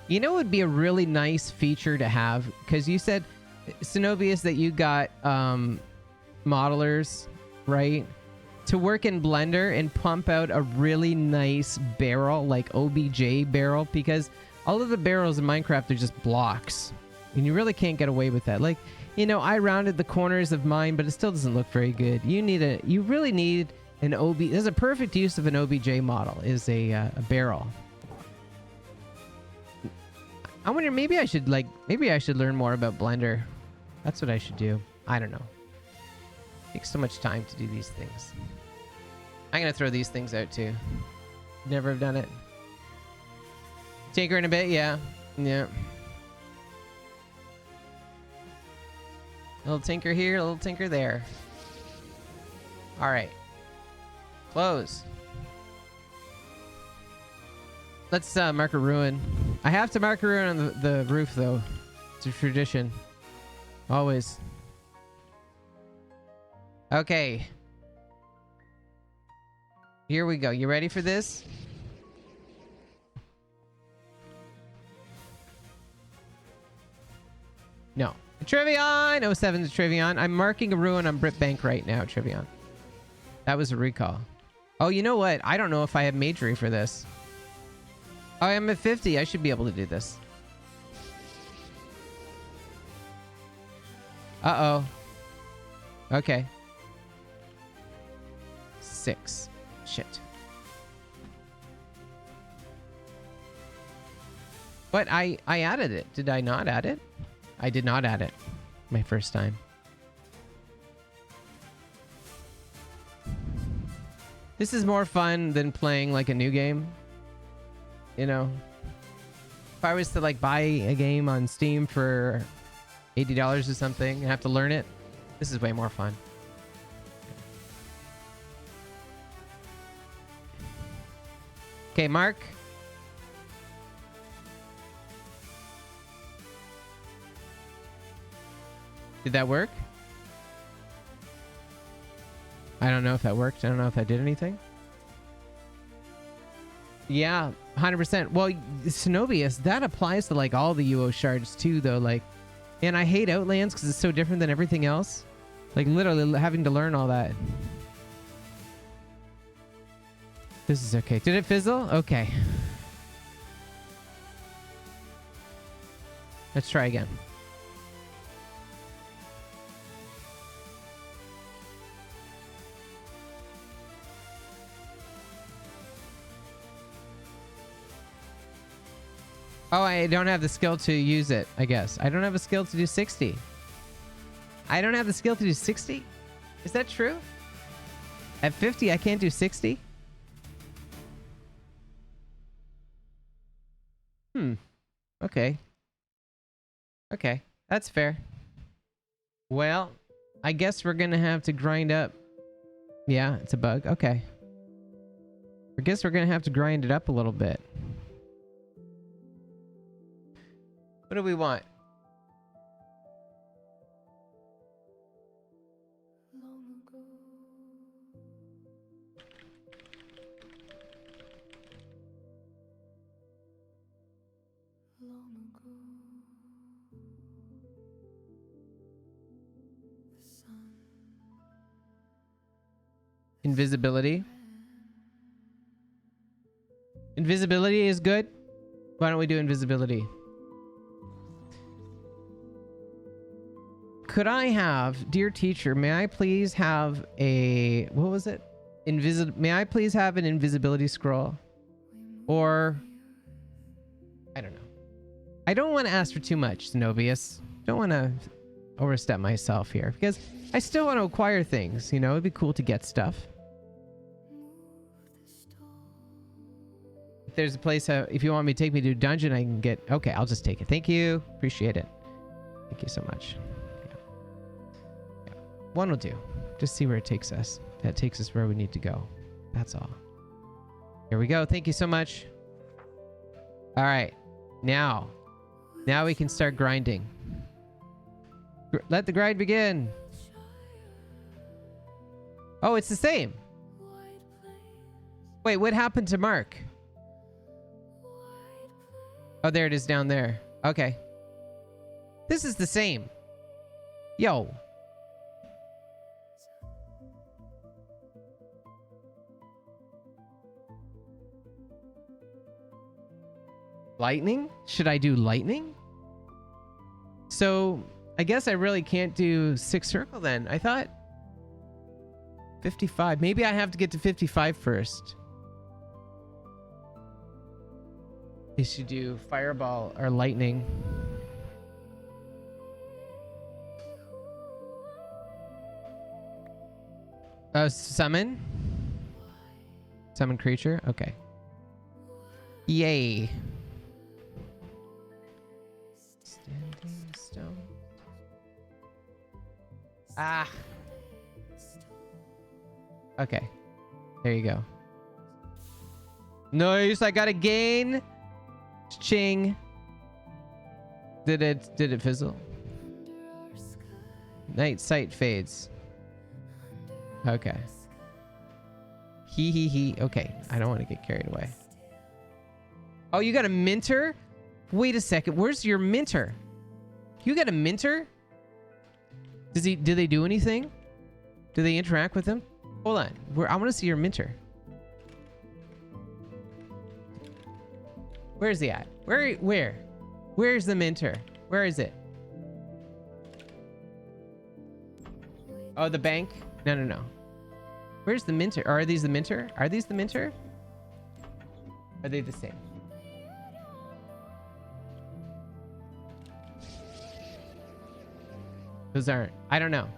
You know, it would be a really nice feature to have, because you said, Cenobius, that you got modelers, right? To work in Blender and pump out a really nice barrel, like OBJ barrel, because all of the barrels in Minecraft are just blocks. And you really can't get away with that. Like, you know, I rounded the corners of mine, but it still doesn't look very good. You really need an there's a perfect use of an OBJ model, is a barrel. I wonder, maybe I should learn more about Blender. That's what I should do. I don't know. It takes so much time to do these things. I'm gonna throw these things out too. Never have done it. Tinker in a bit, yeah. Yeah. Little tinker here, little tinker there. Alright. Close. Let's mark a ruin. I have to mark a ruin on the roof though. It's a tradition. Always. Okay. Here we go. You ready for this? No. Trivion! 07's Trivion. I'm marking a ruin on Brit Bank right now, Trivion. That was a recall. Oh, you know what? I don't know if I have magery for this. Oh, I'm at 50. I should be able to do this. Uh-oh. Okay. 6. Shit. But I added it. Did I not add it? I did not add it. My first time. This is more fun than playing like a new game. You know, if I was to like buy a game on Steam for $80 or something and have to learn it, this is way more fun. Okay, Mark. Did that work? I don't know if that worked. I don't know if that did anything. Yeah, 100%. Well, Cenobius, that applies to like all the UO shards too, though. Like, and I hate Outlands because it's so different than everything else. Like, literally having to learn all that. This is okay. Did it fizzle? Okay. Let's try again. Oh, I don't have the skill to use it, I guess. I don't have a skill to do 60. I don't have the skill to do 60? Is that true? At 50, I can't do 60? Okay. Okay, that's fair. Well, I guess we're gonna have to grind up. Yeah, it's a bug. Okay. I guess we're gonna have to grind it up a little bit. What do we want? Invisibility. Invisibility is good. Why don't we do invisibility? Could I have, dear teacher, may I please have a, what was it? May I please have an invisibility scroll? Or, I don't know. I don't want to ask for too much, Zenobius. Don't want to overstep myself here because I still want to acquire things, you know? It'd be cool to get stuff. If there's a place, if you want me to take me to a dungeon, I can get, okay, I'll just take it. Thank you. Appreciate it. Thank you so much. Yeah. One will do. Just see where it takes us. That takes us where we need to go. That's all. Here we go. Thank you so much. All right. Now we can start grinding. Let the grind begin. Oh, it's the same. Wait, what happened to Mark? Oh, there it is down there. Okay. This is the same. Yo. Lightning? Should I do lightning? So, I guess I really can't do 6 circle then. I thought 55. Maybe I have to get to 55 first. I should do fireball or lightning. Summon? Summon creature? Okay. Yay. Standing stone. Ah. Okay. There you go. Nice. I got a gain. Ching. Did it fizzle? Night sight fades. Okay. He. Okay. I don't want to get carried away. Oh, you got a minter? Wait a second. Where's your minter? You got a minter? Do they do anything? Do they interact with him? Hold on. I want to see your minter. Where is he at? Where's the minter? Where is it? Oh, the bank? No. Where's the minter? Are these the minter? Are these the minter? Are they the same? Those aren't. I don't know.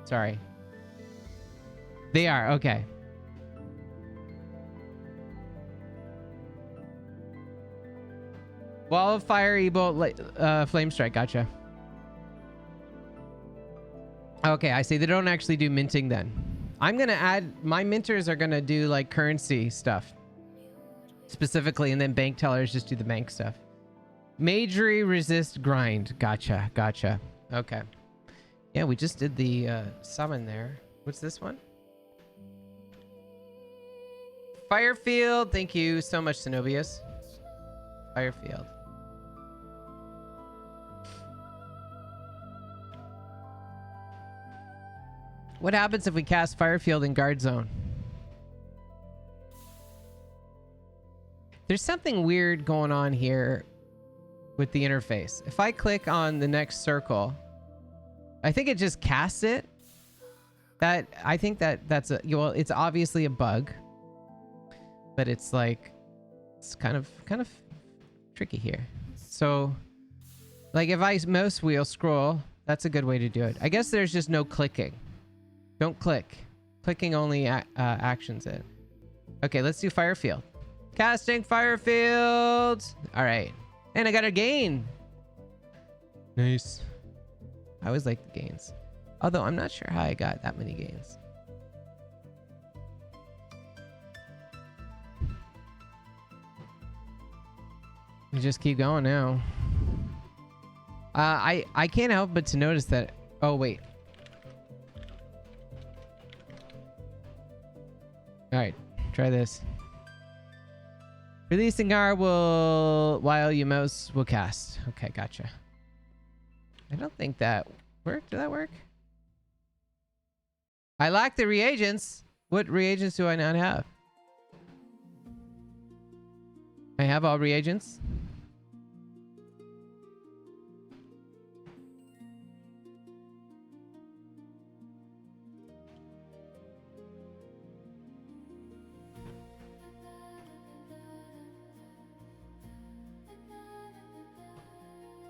Sorry. They are. Okay. Wall of fire, Ebolt, flame strike. Gotcha. Okay, I see. They don't actually do minting then. I'm going to add... My minters are going to do, like, currency stuff. Specifically, and then bank tellers just do the bank stuff. Magery, resist, grind. Gotcha. Okay. Yeah, we just did the summon there. What's this one? Firefield. Thank you so much, Zenobius. Firefield. What happens if we cast Firefield in guard zone? There's something weird going on here with the interface. If I click on the next circle, I think it just casts it. I think that's a, well, it's obviously a bug, but it's like, it's kind of tricky here. So like if I mouse wheel scroll, that's a good way to do it. I guess there's just no clicking. Don't click. Clicking only actions it. Okay, let's do Firefield. Casting Firefield. All right. And I got a gain. Nice. I always like the gains. Although I'm not sure how I got that many gains. We just keep going now. I can't help but to notice that... Oh, wait. Alright, try this. Releasing R will... While you mouse will cast. Okay, gotcha. I don't think that worked. Did that work? I lack the reagents. What reagents do I not have? I have all reagents.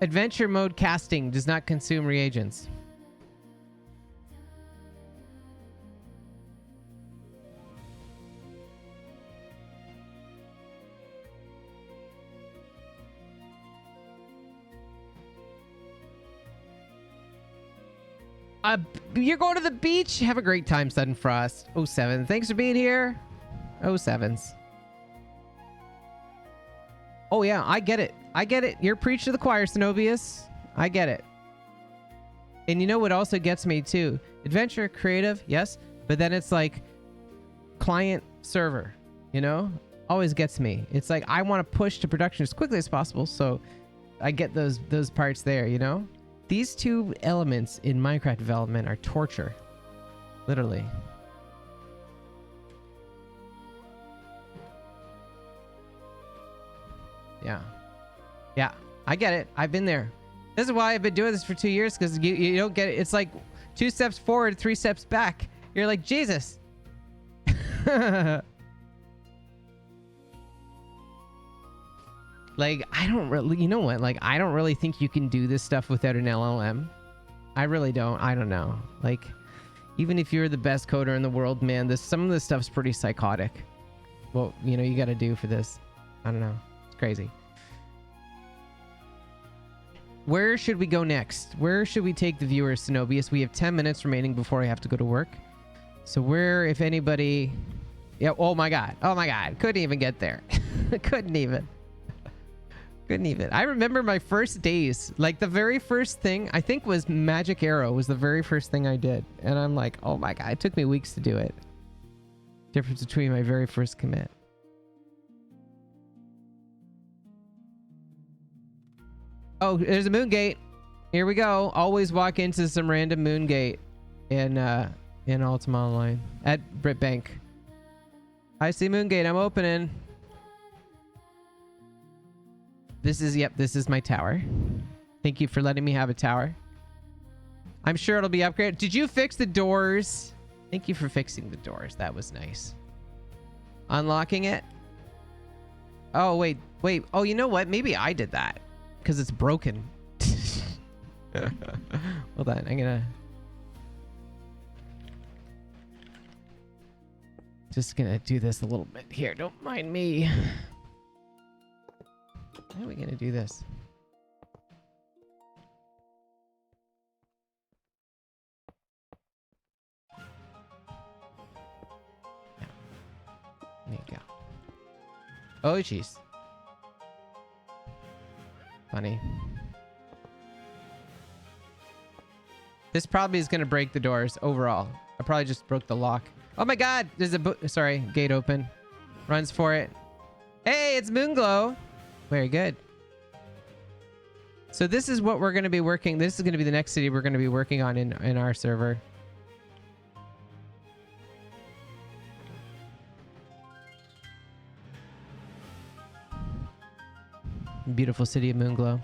Adventure mode casting does not consume reagents. You're going to the beach? Have a great time, Sudden Frost. 07. Thanks for being here. 07s. Oh, yeah, I get it. I get it. You're preaching to the choir, Cenobius. I get it. And you know what also gets me, too? Adventure, creative, yes. But then it's like client, server, you know? Always gets me. It's like I want to push to production as quickly as possible, so I get those parts there, you know? These two elements in Minecraft development are torture. Literally. Yeah. Yeah. I get it. I've been there. This is why I've been doing this for 2 years, because you don't get it. It's like 2 steps forward, 3 steps back. You're like, Jesus. Like, I don't really, you know what? Like, I don't really think you can do this stuff without an LLM. I really don't. I don't know. Like, even if you're the best coder in the world, man, some of this stuff's pretty psychotic. Well, you know, you got to do for this. I don't know. It's crazy. Where should we go next? Where should we take the viewers, Cenobius? We have 10 minutes remaining before I have to go to work. So where, if anybody... Yeah, oh my God. Oh my God. Couldn't even get there. Couldn't even. Couldn't even. I remember my first days. Like, the very first thing, I think, was Magic Arrow was the very first thing I did. And I'm like, oh my God. It took me weeks to do it. Difference between my very first commit. Oh, there's a moon gate. Here we go. Always walk into some random moon gate in Ultima Online at Britbank. I see moon gate. I'm opening. This is my tower. Thank you for letting me have a tower. I'm sure it'll be upgraded. Did you fix the doors? Thank you for fixing the doors. That was nice. Unlocking it. Oh, wait. Oh, you know what? Maybe I did that. Because it's broken. Hold on, I'm gonna... Just gonna do this a little bit here. Don't mind me. How are we gonna do this? Yeah. There you go. Oh, jeez. Funny. This probably is gonna break the doors overall. I probably just broke the lock. Oh my God! There's a sorry, gate open. Runs for it. Hey, it's Moonglow. Very good. So this is what we're gonna be working. This is gonna be the next city we're gonna be working on in our server. Beautiful city of Moonglow.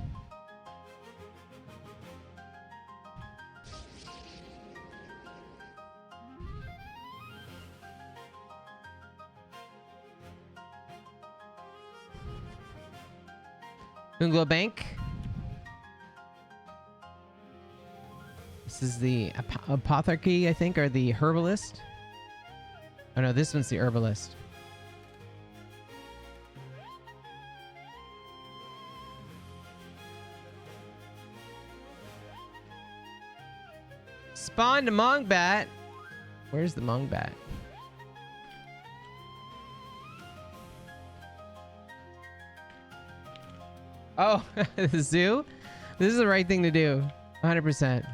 Moonglow Bank. This is the apothecary, I think, or the herbalist. Oh no, this one's the herbalist. Spawned a Mongbat. Where's the Mongbat? Oh, the zoo? This is the right thing to do. 100%.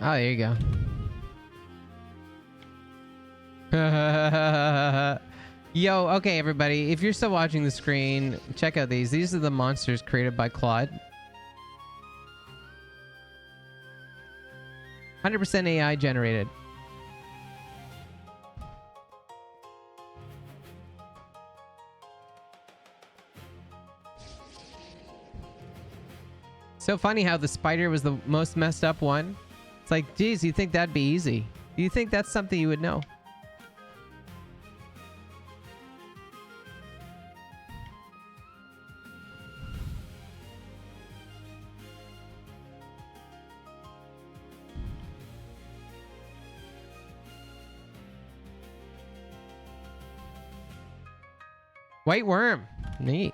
Oh, there you go. Yo, okay, everybody. If you're still watching the screen, check out these. These are the monsters created by Claude. 100% AI generated. So funny how the spider was the most messed up one. It's like, geez, you think that'd be easy? Do you think that's something you would know? White worm. Neat.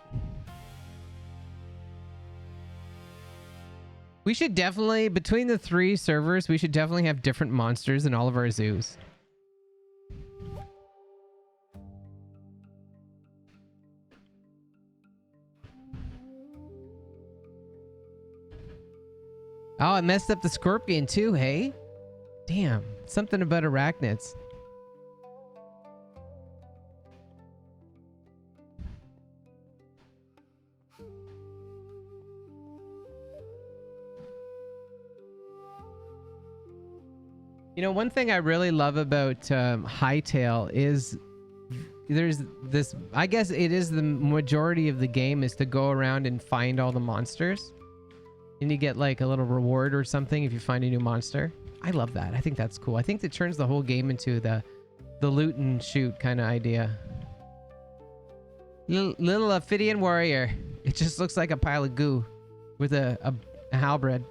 We should definitely, between the 3 servers, we should definitely have different monsters in all of our zoos. Oh, it messed up the scorpion too, hey? Damn. Something about arachnids. You know, one thing I really love about Hytale is there's this, I guess it is the majority of the game is to go around and find all the monsters. And you get like a little reward or something if you find a new monster. I love that. I think that's cool. I think it turns the whole game into the loot and shoot kind of idea. Little Ophidian warrior. It just looks like a pile of goo with a halberd.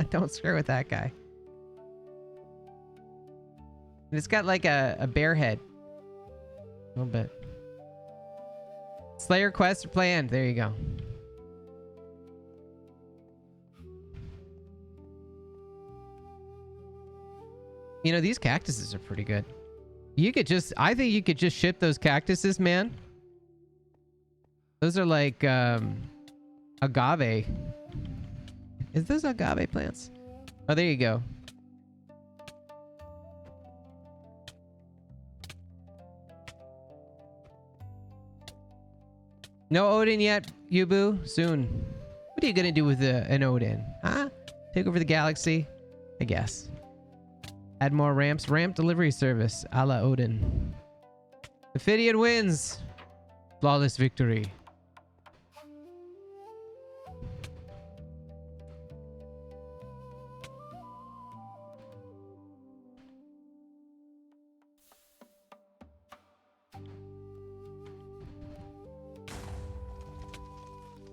Don't screw with that guy. And it's got like a bear head. A little bit. Slayer quest planned. There you go. You know, these cactuses are pretty good. You could just, I think you could just ship those cactuses, man. Those are like agave. Is those agave plants? Oh, there you go. No Odin yet, Yubu? Soon. What are you gonna do with an Odin? Huh? Take over the galaxy? I guess. Add more ramps. Ramp delivery service a la Odin. Ophidian wins. Flawless victory.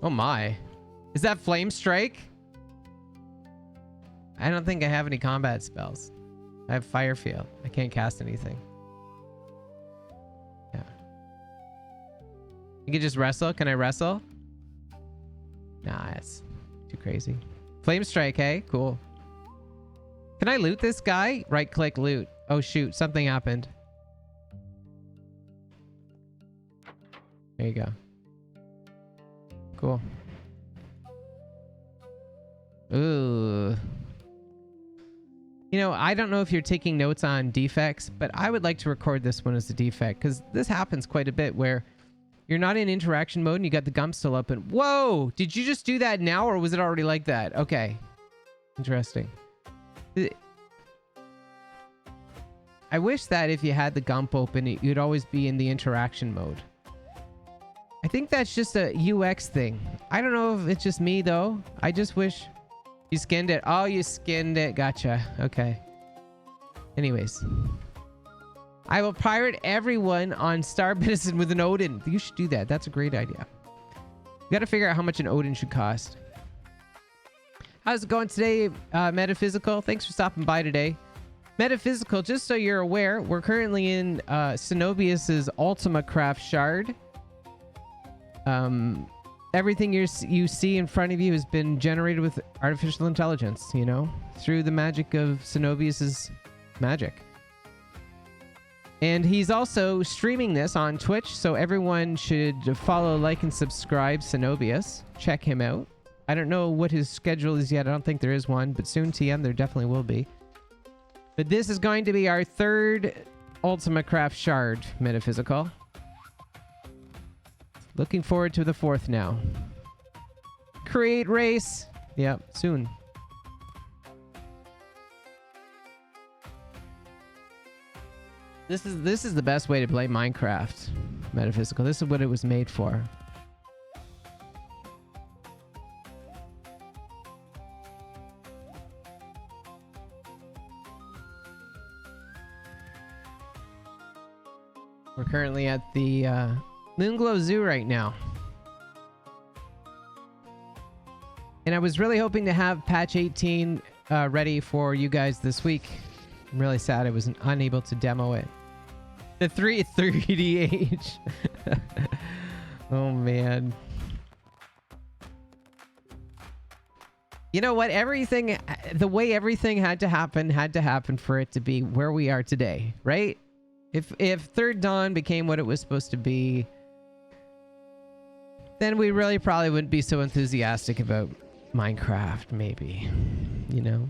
Oh my. Is that Flame Strike? I don't think I have any combat spells. I have Fire Field. I can't cast anything. Yeah. You can just wrestle? Can I wrestle? Nah, it's too crazy. Flame Strike, hey? Cool. Can I loot this guy? Right click loot. Oh shoot, something happened. There you go. Cool. Ooh. You know, I don't know if you're taking notes on defects, but I would like to record this one as a defect because this happens quite a bit where you're not in interaction mode and you got the gum still open. Whoa! Did you just do that now or was it already like that? Okay. Interesting. I wish that if you had the gump open, you'd always be in the interaction mode. I think that's just a UX thing. I don't know if it's just me though. I just wish you skinned it. Oh, you skinned it. Gotcha. Okay. Anyways. I will pirate everyone on Star Citizen with an Odin. You should do that. That's a great idea. You got to figure out how much an Odin should cost. How's it going today, Metaphysical? Thanks for stopping by today. Metaphysical, just so you're aware, we're currently in Cenobius's UltimaCraft shard. Everything you see in front of you has been generated with artificial intelligence, you know, through the magic of Cenobius's magic. And he's also streaming this on Twitch, so everyone should follow, like, and subscribe Cenobius. Check him out. I don't know what his schedule is yet. I don't think there is one, but soon TM there definitely will be. But this is going to be our third UltimaCraft shard metaphysical. Looking forward to the fourth now. Create race. Yep, soon. This is the best way to play Minecraft metaphysical. This is what it was made for. We're currently at the Moonglow Zoo right now. And I was really hoping to have patch 18 ready for you guys this week. I'm really sad I was unable to demo it. The 3DH. Oh, man. You know what? Everything, the way everything had to happen for it to be where we are today, right? If Third Dawn became what it was supposed to be, then we really probably wouldn't be so enthusiastic about Minecraft, maybe, you know?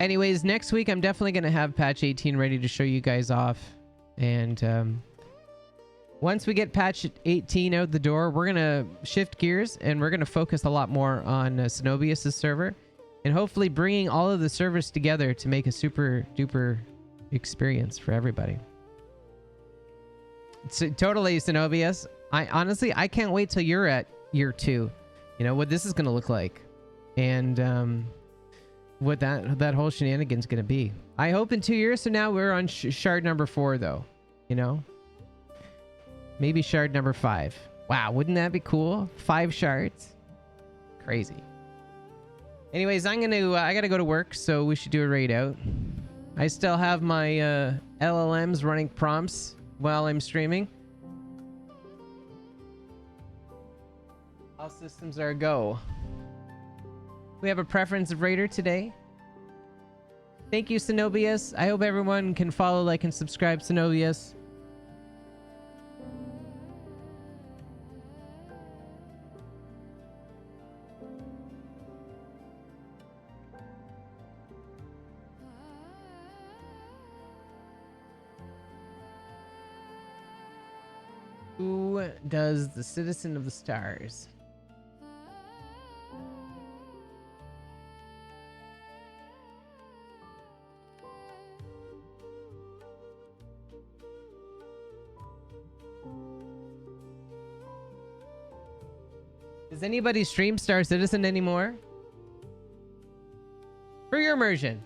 Anyways, next week I'm definitely going to have patch 18 ready to show you guys off. And once we get patch 18 out the door, we're going to shift gears and we're going to focus a lot more on Cenobius' server. And hopefully bringing all of the servers together to make a super duper experience for everybody. So, totally, Cenobius. Honestly, I can't wait till you're at year 2. You know, what this is going to look like. And what that whole shenanigan's going to be. I hope in 2 years from now we're on shard number 4, though. You know? Maybe shard number 5. Wow, wouldn't that be cool? 5 shards. Crazy. Anyways, I gotta go to work, so we should do a raid out. I still have my LLMs running prompts while I'm streaming. All systems are a go. We have a preference of raider today. Thank you, Cenobius. I hope everyone can follow, like, and subscribe Cenobius. Who does the Citizen of the Stars? Does anybody stream Star Citizen anymore? For your immersion.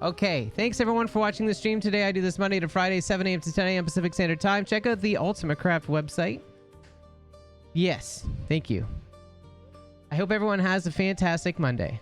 Okay, thanks everyone for watching the stream today. I do this Monday to Friday, 7 a.m. to 10 a.m. Pacific Standard Time. Check out the UltimaCraft website. Yes, thank you. I hope everyone has a fantastic Monday.